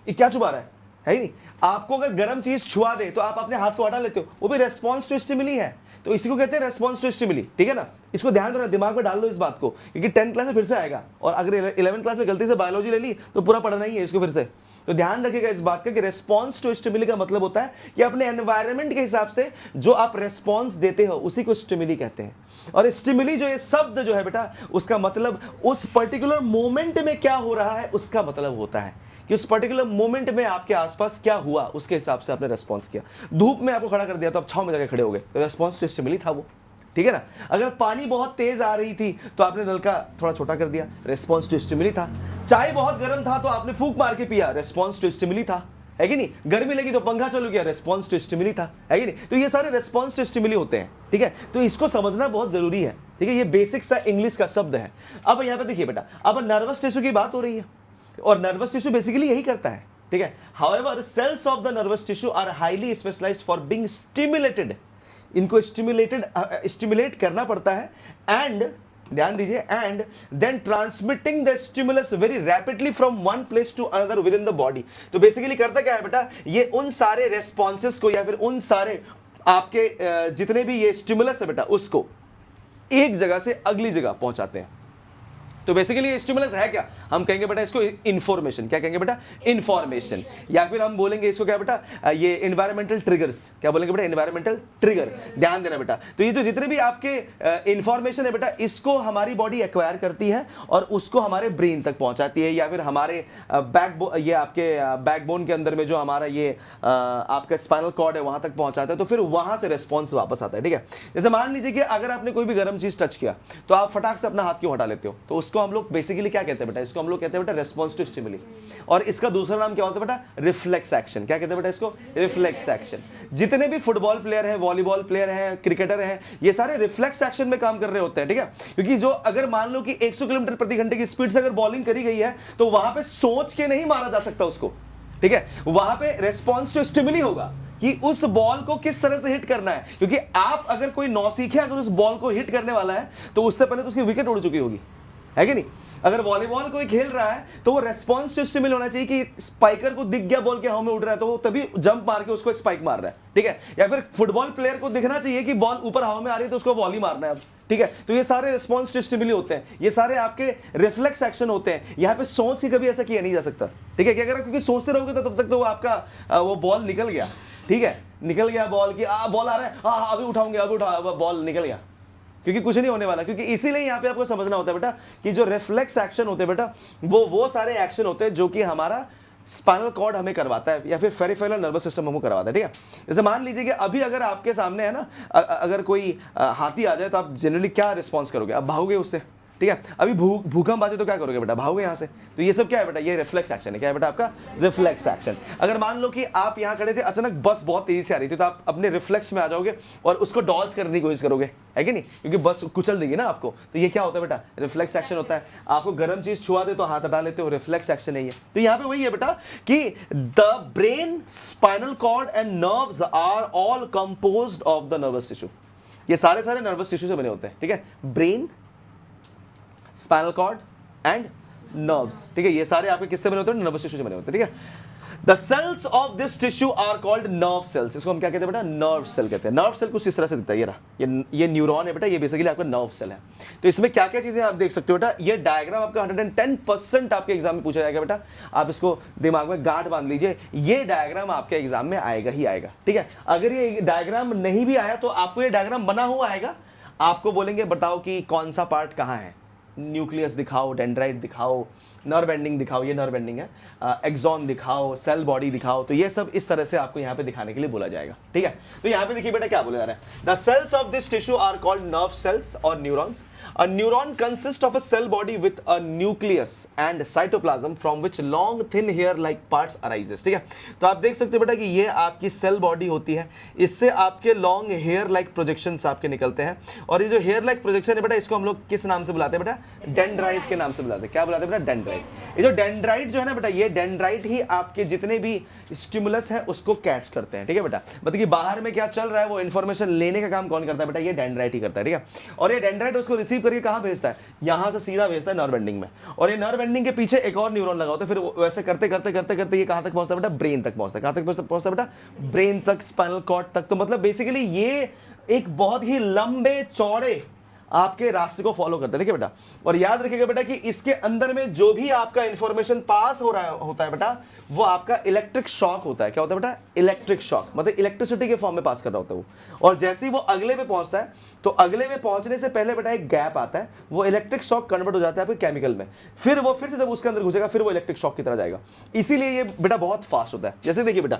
ये क्या चुबा रहा है ही नहीं। आपको अगर गर्म चीज छुआ दे तो आप अपने हाथ को हटा लेते हो, वो भी रेस्पॉन्स टू स्टिमुली है। तो इसी को कहते हैं रेस्पॉन्स टू स्टिमुली, ठीक है ना। इसको ध्यान दो ना, दिमाग में डाल लो इस बात को, क्योंकि 10th क्लास में फिर से आएगा, और अगर 11th क्लास में गलती से बायोलॉजी ले ली तो पूरा पढ़ना ही है इसको फिर से। तो ध्यान रखिएगा इस बात का कि रेस्पॉन्स टू स्टिमुली का मतलब होता है कि अपने एनवायरनमेंट के हिसाब से जो आप रेस्पॉन्स देते हो उसी को स्टिमुली कहते हैं। और स्टिमुली जो ये शब्द जो है बेटा उसका मतलब उस पर्टिकुलर मोमेंट में क्या हो रहा है उसका मतलब होता है कि उस पर्टिकुलर मोमेंट में आपके आसपास क्या हुआ उसके हिसाब से आपने रेस्पॉन्स किया। धूप में आपको खड़ा कर दिया तो आप छांव में जाके खड़े हो गए, तो रेस्पॉन्स टू स्टिमुली था वो, ठीक है ना। अगर पानी बहुत तेज आ रही थी तो आपने नलका थोड़ा छोटा कर दिया, रेस्पॉन्स टू स्टिमुली था। चाय बहुत गर्म था तो आपने फूंक मार के पिया, रेस्पॉन्स टू स्टिमुली था, है कि नहीं। गर्मी लगी तो पंखा चालू किया, रेस्पॉन्स टू स्टिमुली था, है कि नहीं। तो ये सारे रेस्पॉन्स टू स्टिमुली होते हैं, ठीक है। तो इसको समझना बहुत जरूरी है, ठीक है। ये बेसिक सा इंग्लिश का शब्द है। अब यहाँ पे देखिए बेटा, अब नर्वस टिश्यू की बात हो रही है, और नर्वस टिश्यू बेसिकली यही करता है, ठीक है। However cells of the nervous tissue are highly specialised for being stimulated. इनको स्टिमुलेट करना पड़ता है, एंड ध्यान दीजिए, and then transmitting the stimulus very rapidly from one place to another within the body. तो बेसिकली करता क्या है बेटा, ये उन सारे रेस्पॉन्सेस को या फिर उन सारे आपके जितने भी ये स्टिमुलस है बेटा उसको एक जगह से अगली जगह पहुंचाते हैं। तो बेसिकली ये स्टिमुलस है क्या, हम कहेंगे बेटा इसको इन्फॉर्मेशन। क्या कहेंगे बेटा, इन्फॉर्मेशन। या फिर हम बोलेंगे इसको क्या बेटा, ये एनवायरमेंटल ट्रिगर्स। क्या बोलेंगे बेटा, एनवायरमेंटल ट्रिगर। ध्यान देना बेटा, तो ये जो जितने भी आपके इंफॉर्मेशन है बेटा, इसको हमारी बॉडी एक्वायर करती है और उसको हमारे ब्रेन तक पहुंचाती है, या फिर हमारे ये आपके बैकबोन के अंदर में जो हमारा ये आपका स्पाइनल कॉर्ड है वहां तक पहुंचाता है, तो फिर वहां से रिस्पॉन्स वापस आता है। ठीक है, जैसे मान लीजिए कि अगर आपने कोई भी गर्म चीज टच किया तो आप फटाक से अपना हाथ क्यों हटा लेते हो, तो उसको हम लोग बेसिकली क्या कहते हैं बेटा, इसको हम लोग कहते हैं बेटा रेस्पॉन्स टू स्टिमुली। और इसका दूसरा नाम क्या होता है बेटा, रिफ्लेक्स एक्शन। क्या कहते हैं बेटा इसको, रिफ्लेक्स एक्शन। जितने भी फुटबॉल प्लेयर हैं, वॉलीबॉल प्लेयर हैं, क्रिकेटर हैं, ये सारे रिफ्लेक्स एक्शन में काम कर रहे होते हैं। ठीक है, क्योंकि जो अगर मान लो कि 100 किलोमीटर प्रति घंटे की स्पीड से अगर बॉलिंग करी गई है तो वहां पे सोच के नहीं मारा जा सकता उसको। ठीक है, वहां पे रेस्पॉन्स टू स्टिमुली होगा कि उस बॉल को किस तरह से हिट करना है, क्योंकि आप अगर कोई नौसीखिया अगर उस बॉल को हिट करने वाला है तो उससे पहले तो उसकी विकेट उड़ चुकी होगी, है कि नहीं। अगर वॉलीबॉल कोई खेल रहा है तो वो रेस्पॉन्स टू स्टिमुली होना चाहिए कि स्पाइकर को दिख गया बॉल के हवा में उड़ रहा है तो वो तभी जंप मार के उसको स्पाइक मार रहा है। ठीक है, या फिर फुटबॉल प्लेयर को दिखना चाहिए कि बॉल ऊपर हवा में आ रही है तो उसको वॉली मारना है अब। ठीक है, तो ये सारे रिस्पॉन्स टू स्टिमुली होते हैं, ये सारे आपके रिफ्लेक्स एक्शन होते हैं। यहाँ पे सोच के कभी ऐसा किया नहीं जा सकता। ठीक है, कि अगर क्योंकि सोचते रहोगे तो तब तक तो आपका वो बॉल निकल गया। ठीक है, निकल गया बॉल की बॉल आ रहा है, हाँ अभी उठाऊंगे, अभी उठा, बॉल निकल गया, क्योंकि कुछ नहीं होने वाला। क्योंकि इसीलिए यहाँ पे आपको समझना होता है बेटा कि जो रिफ्लेक्स एक्शन होते हैं बेटा वो सारे एक्शन होते हैं जो कि हमारा स्पाइनल कॉर्ड हमें करवाता है या फिर पेरिफेरल नर्वस सिस्टम हमको करवाता है। ठीक है, जैसे मान लीजिए कि अभी अगर आपके सामने है ना, अगर कोई हाथी आ जाए तो आप जनरली क्या रिस्पॉन्स करोगे, आप भागोगे उससे। ठीक है, अभी भूकंप आ जाए तो क्या करोगे बेटा, भागोगे यहाँ से। तो ये सब क्या है बेटा, ये रिफ्लेक्स एक्शन है। क्या है बेटा, आपका रिफ्लेक्स एक्शन। अगर मान लो कि आप यहाँ खड़े थे, अचानक बस बहुत तेजी से आ रही थी तो आप अपने रिफ्लेक्स में आ जाओगे और उसको डॉल्स करने की कोशिश करोगे, है कि नहीं, क्योंकि बस कुचल देगी ना आपको। तो ये क्या होता है बेटा, रिफ्लेक्स एक्शन होता है। आपको गर्म चीज छुआ दे तो हाथ हटा लेते हो, रिफ्लेक्स एक्शन है ये। तो यहाँ पे वही है बेटा कि the brain, spinal cord and nerves are all composed of the nervous tissue. ये सारे नर्वस टिश्यू से बने होते हैं। ठीक है, brain, spinal cord and nerves. ठीक है, ये सारे आपके किससे बने होते हैं, नर्वस टिश्यू से बने होते हैं। ठीक है, the cells of this tissue are called nerve cells. इसको हम क्या कहते हैं बेटा, नर्व सेल कहते हैं। नर्व सेल कुछ इस तरह से दिखता है, ये रहा, ये न्यूरॉन है बेटा, ये बेसिकली आपका नर्व सेल है। तो इसमें क्या क्या चीजें आप देख सकते हो बेटा, ये डायग्राम आपका 110% आपके एग्जाम में पूछा जाएगा बेटा। आप इसको दिमाग में गांठ बांध लीजिए, ये डायग्राम आपके एग्जाम में आएगा ही आएगा। ठीक है, अगर ये डायग्राम नहीं भी आया तो आपको ये डायग्राम बना हुआ आएगा। आपको बोलेंगे बताओ कि कौन सा पार्ट कहाँ है, न्यूक्लियस दिखाओ, डेंड्राइट दिखाओ, नर्व एंडिंग दिखाओ, ये नर्व एंडिंग है, एक्सॉन दिखाओ, सेल बॉडी दिखाओ। तो ये सब इस तरह से आपको यहाँ पे दिखाने के लिए बोला जाएगा। ठीक है, तो यहाँ पे देखिए बेटा क्या बोला जा रहा है, the cells of this tissue are called nerve cells or neurons. A neuron consist of a cell body with a nucleus and cytoplasm from which long thin hair like parts arises. ठीक है, तो आप देख सकते हो बेटा कि ये आपकी सेल बॉडी होती है, इससे आपके लॉन्ग हेयर लाइक प्रोजेक्शंस आपके निकलते हैं। और ये जो हेयर लाइक प्रोजेक्शन है बेटा, इसको हम लोग किस नाम से बुलाते हैं बेटा, डेंड्राइट के नाम से बुलाते हैं। क्या बुलाते हैं बेटा, डेंड्राइट। ये जो डेंड्राइट जो है ना बेटा, ये डेंड्राइट ही आपके जितने भी स्टिमुलस है उसको कैच करते हैं। ठीक है बेटा, मतलब कि बाहर में क्या चल रहा है वो इन्फॉर्मेशन लेने का काम कौन करता है बेटा, ये डेंड्राइट ही करता है। ठीक है, और ये डेंड्राइट उसको रिसीव करके कहां भेजता है, यहां से सीधा भेजता है नर्व एंडिंग में। और ये नर्व एंडिंग के पीछे एक और न्यूरॉन लगा होता है, फिर वैसे करते करते करते करते ये कहां तक पहुंचता है बेटा, ब्रेन तक पहुंचता है। कहां तक पहुंचता है बेटा, ब्रेन तक, स्पाइनल कॉर्ड तक। तो मतलब बेसिकली ये एक बहुत ही लंबे चौड़े आपके रास्ते को फॉलो करते हैं। ठीक है बेटा, और याद रखिएगा बेटा कि इसके अंदर में जो भी आपका इंफॉर्मेशन पास हो रहा होता है बेटा, वो आपका इलेक्ट्रिक शॉक होता है। क्या होता है बेटा, इलेक्ट्रिक शॉक, मतलब इलेक्ट्रिसिटी के फॉर्म में पास कर रहा होता है वो। और जैसे ही वो अगले में पहुंचता है तो अगले में पहुंचने से पहले बेटा एक गैप आता है, वो इलेक्ट्रिक शॉक कन्वर्ट हो जाता है आपके केमिकल में, फिर वो फिर से जब उसके अंदर घुसेगा फिर वो इलेक्ट्रिक शॉक की तरह जाएगा। इसीलिए ये बेटा बहुत फास्ट होता है। जैसे देखिए बेटा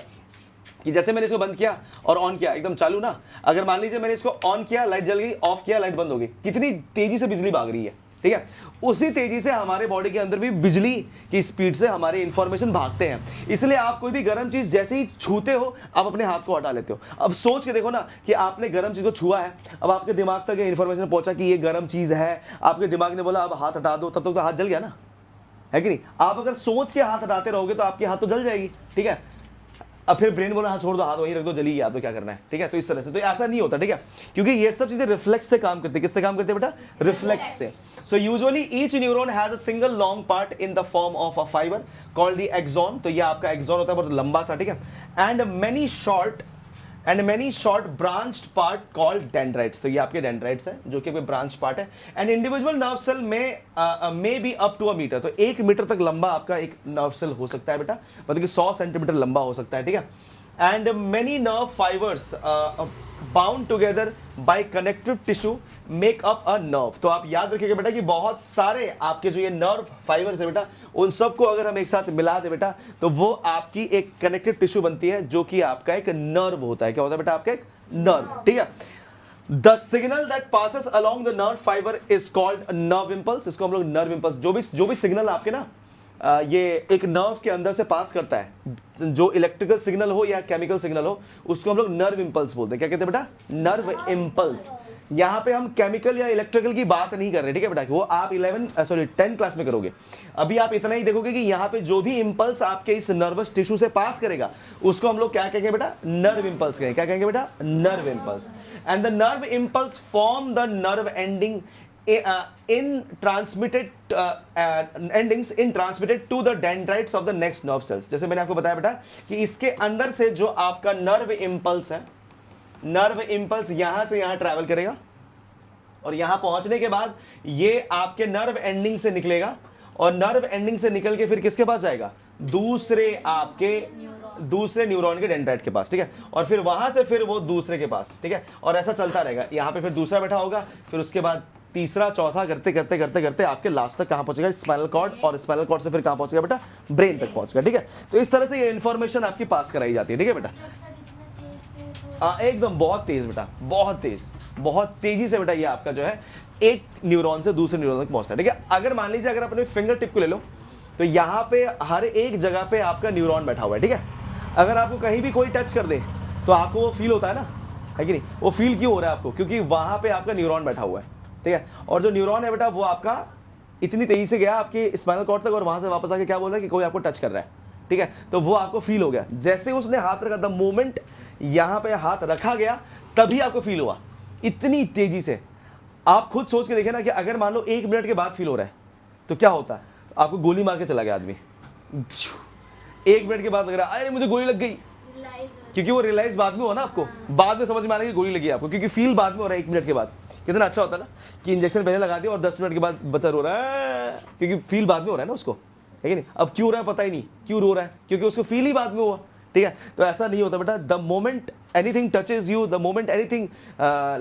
कि जैसे मैंने इसको बंद किया और ऑन किया, एकदम चालू ना, अगर मान लीजिए मैंने इसको ऑन किया, लाइट जल गई, ऑफ किया, लाइट बंद हो गई, कितनी तेजी से बिजली भाग रही है। ठीक है, उसी तेजी से हमारे बॉडी के अंदर भी बिजली की स्पीड से हमारे इंफॉर्मेशन भागते हैं। इसलिए आप कोई भी गर्म चीज जैसे ही छूते हो आप अपने हाथ को हटा लेते हो। अब सोच के देखो ना कि आपने गर्म चीज को छुआ है, अब आपके दिमाग तक ये इंफॉर्मेशन पहुंचा कि ये गर्म चीज है, आपके दिमाग ने बोला अब हाथ हटा दो, तब तक तो हाथ जल गया ना, है कि नहीं। आप अगर सोच के हाथ हटाते रहोगे तो आपकी हाथ तो जल जाएगी। ठीक है, अब फिर ब्रेन बोला हाथ छोड़ दो, हाथ वहीं रख दो, जली गया तो क्या करना है। ठीक है, तो इस तरह से तो ऐसा नहीं होता। ठीक है, क्योंकि ये सब चीजें रिफ्लेक्स से काम करती है। किससे काम करती है बेटा, रिफ्लेक्स से। So usually each neuron has a single long part in the form of a fibre called the axon. तो ये आपका एक्सॉन होता है बहुत लंबा सा। ठीक है, and many short and many short branched part called dendrites. तो ये आपके डेंड्राइट्स हैं जो कि आपके ब्रांच पार्ट है। एंड इंडिविजुअल नर्व सेल में be up to a metre, तो 1 मीटर तक लंबा आपका एक नर्व सेल हो सकता है बेटा, मतलब कि 100 सेंटीमीटर लंबा हो सकता है, ठीक है। And many nerve fibres bound together by connective tissue make up a nerve. तो आप याद रखिएगा बेटा कि बहुत सारे आपके जो ये नर्व फाइबर्स है बेटा, उन सबको अगर हम एक साथ मिला दे बेटा तो वो आपकी एक कनेक्टिव टिश्यू बनती है जो कि आपका एक नर्व होता है। क्या होता है बेटा? आपका एक नर्व, ठीक है। The signal that passes along the nerve fibre is called nerve impulse. इसको हम लोग नर्व इंपल्स, जो भी सिग्नल आपके ना ये एक नर्व के अंदर से पास करता है, जो इलेक्ट्रिकल सिग्नल हो या केमिकल सिग्नल हो, उसको हम लोग नर्व इंपल्स बोलते हैं। क्या कहते हैं बेटा? Nerve impulse. यहां पे हम केमिकल या इलेक्ट्रिकल की बात नहीं कर रहे, ठीक है बेटा, वो आप 10 क्लास में करोगे। अभी आप इतना ही देखोगे कि यहां पे जो भी इंपल्स आपके इस नर्वस टिश्यू से पास करेगा उसको हम लोग क्या कहेंगे बेटा? नर्व इंपल्स कहेंगे। क्या कहेंगे बेटा? Nerve impulse. And the nerve impulse form the nerve ending in transmitted endings in transmitted to the dendrites of the next nerve cells। जैसे मैंने आपको बताया बेटा कि इसके अंदर से जो आपका नर्व इंपल्स है, नर्व इंपल्स यहां से यहां ट्रैवल करेगा और यहां पहुंचने के बाद ये आपके नर्व एंडिंग से निकलेगा और नर्व एंडिंग से निकल के फिर किसके पास जाएगा? दूसरे न्यूरॉन के डेंड्राइट के पास, ठीक है। और फिर वहां से फिर वो दूसरे के पास, ठीक है। और ऐसा चलता रहेगा। यहां पे फिर दूसरा बैठा होगा, फिर उसके बाद तीसरा, चौथा, करते करते करते करते आपके लास्ट तक कहां पहुंचेगा? स्पाइनल कॉर्ड, और स्पाइनल कॉर्ड से फिर कहां पहुंचेगा बेटा? ब्रेन तक पहुंचेगा, ठीक है। तो इस तरह से ये इंफॉर्मेशन आपकी पास कराई जाती है, ठीक है बेटा। एकदम बहुत तेज बेटा, बहुत तेज, बहुत तेजी से बेटा ये आपका जो है एक न्यूरॉन से दूसरे न्यूरॉन तक पहुंचता है, ठीक है। अगर मान लीजिए अगर अपने फिंगर टिप को ले लो तो यहां पे हर एक जगह पे आपका न्यूरॉन बैठा हुआ है, ठीक है। अगर आपको कहीं भी कोई टच कर दे तो आपको वो फील होता है ना, है कि नहीं? वो फील क्यों हो रहा है आपको? क्योंकि वहां पे आपका न्यूरॉन बैठा हुआ है, ठीक है। और जो न्यूरॉन है बेटा वो आपका इतनी तेजी से गया आपके स्पाइनल कॉर्ड तक और वहां से वापस आके क्या बोल रहा है कि कोई आपको टच कर रहा है, ठीक है। तो वो आपको फील हो गया। जैसे उसने हाथ रखा, द मोमेंट यहां पे हाथ रखा गया तभी आपको फील हुआ, इतनी तेजी से। आप खुद सोच के देखें ना कि अगर मान लो 1 मिनट के बाद फील हो रहा है तो क्या होता है? आपको गोली मार के चला गया आदमी, 1 मिनट के बाद लग रहा है अरे मुझे गोली लग गई, क्योंकि वो रियलाइज बाद में हो ना, आपको बाद में समझ में आ रहा है कि गोली लगी आपको, क्योंकि फील बाद में हो रहा है 1 मिनट के बाद। कितना अच्छा होता है ना कि इंजेक्शन पहले लगा दिया और 10 मिनट के बाद बच्चा रो रहा है, क्योंकि फील बाद में हो रहा है ना उसको, है कि नहीं? अब क्यों रहा है पता ही नहीं, क्यों रो रहा है? क्योंकि उसको फील ही बाद में हुआ, ठीक है। तो ऐसा नहीं होता बेटा। The moment anything touches you, the moment anything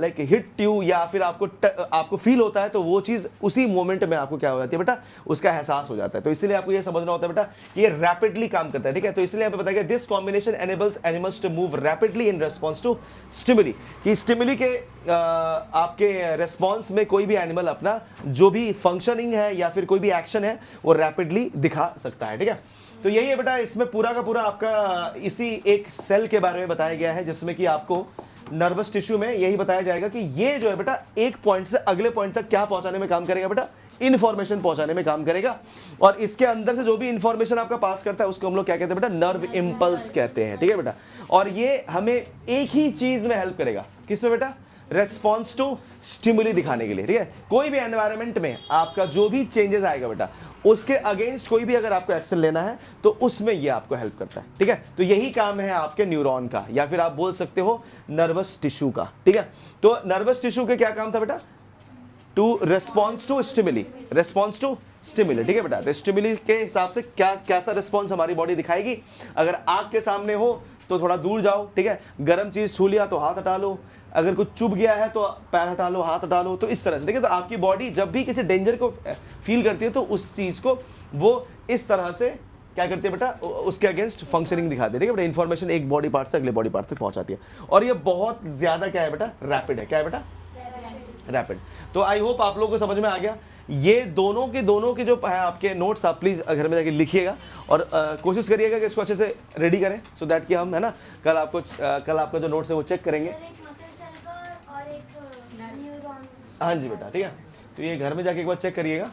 like hit you, या फिर आपको फील होता है तो वो चीज उसी मोमेंट में आपको क्या हो जाती है बेटा? उसका एहसास हो जाता है। तो इसलिए आपको ये समझना होता है बेटा कि ये रैपिडली काम करता है, ठीक है। तो इसलिए यहाँ पे बताया गया this combination enables animals to move rapidly in response to stimuli, कि स्टिमुली के आपके रेस्पॉन्स में कोई भी एनिमल अपना जो भी फंक्शनिंग है या फिर कोई भी एक्शन है वो रैपिडली दिखा सकता है, ठीक है। तो यही है बेटा, इसमें पूरा का पूरा आपका इसी एक सेल के बारे में बताया गया है, जिसमें कि आपको नर्वस टिश्यू में यही बताया जाएगा कि ये जो है बेटा एक पॉइंट से अगले पॉइंट तक क्या पहुंचाने में काम करेगा बेटा? इंफॉर्मेशन पहुंचाने में काम करेगा। और इसके अंदर से जो भी इंफॉर्मेशन आपका पास करता है उसको हम लोग क्या कहते हैं बेटा? नर्व इंपल्स कहते हैं, ठीक है बेटा। और ये हमें एक ही चीज में हेल्प करेगा, किसमें बेटा? रेस्पॉन्स टू स्टिमुली दिखाने के लिए, ठीक है। कोई भी एनवायरनमेंट में आपका जो भी चेंजेस आएगा बेटा, उसके अगेंस्ट कोई भी अगर आपको एक्शन लेना है तो उसमें ये आपको हेल्प करता है, ठीक है। तो यही काम है आपके न्यूरॉन का, या फिर आप बोल सकते हो नर्वस टिश्यू का, ठीक है। तो नर्वस टिश्यू के क्या काम था बेटा? To response to stimuli, response to stimuli, ठीक है बेटा। तो स्टिमुली के हिसाब से क्या कैसा रिस्पॉन्स हमारी बॉडी दिखाएगी। अगर आग के सामने हो तो थोड़ा दूर जाओ, ठीक है। गर्म चीज छू लिया तो हाथ हटा लो, अगर कुछ चुभ गया है तो पैर हटा लो, हाथ हटा लो, तो इस तरह से, ठीक है। तो आपकी बॉडी जब भी किसी डेंजर को फील करती है तो उस चीज को वो इस तरह से क्या करती है बेटा? उसके अगेंस्ट फंक्शनिंग दिखाती है, ठीक है बेटा। इन्फॉर्मेशन एक बॉडी पार्ट से अगले बॉडी पार्ट तक पहुंचाती है। और ये बहुत ज्यादा क्या है बेटा? रैपिड है। क्या है बेटा? रैपिड। तो आई होप आप लोगों को समझ में आ गया। ये दोनों के जो है आपके नोट्स, आप प्लीज घर में जाके लिखिएगा और कोशिश करिएगा कि इसको अच्छे से रेडी करें, सो दैट कि हम है ना कल आपका जो नोट्स है वो चेक करेंगे। हाँ जी बेटा, ठीक है। तो ये घर में जाके एक बार चेक करिएगा।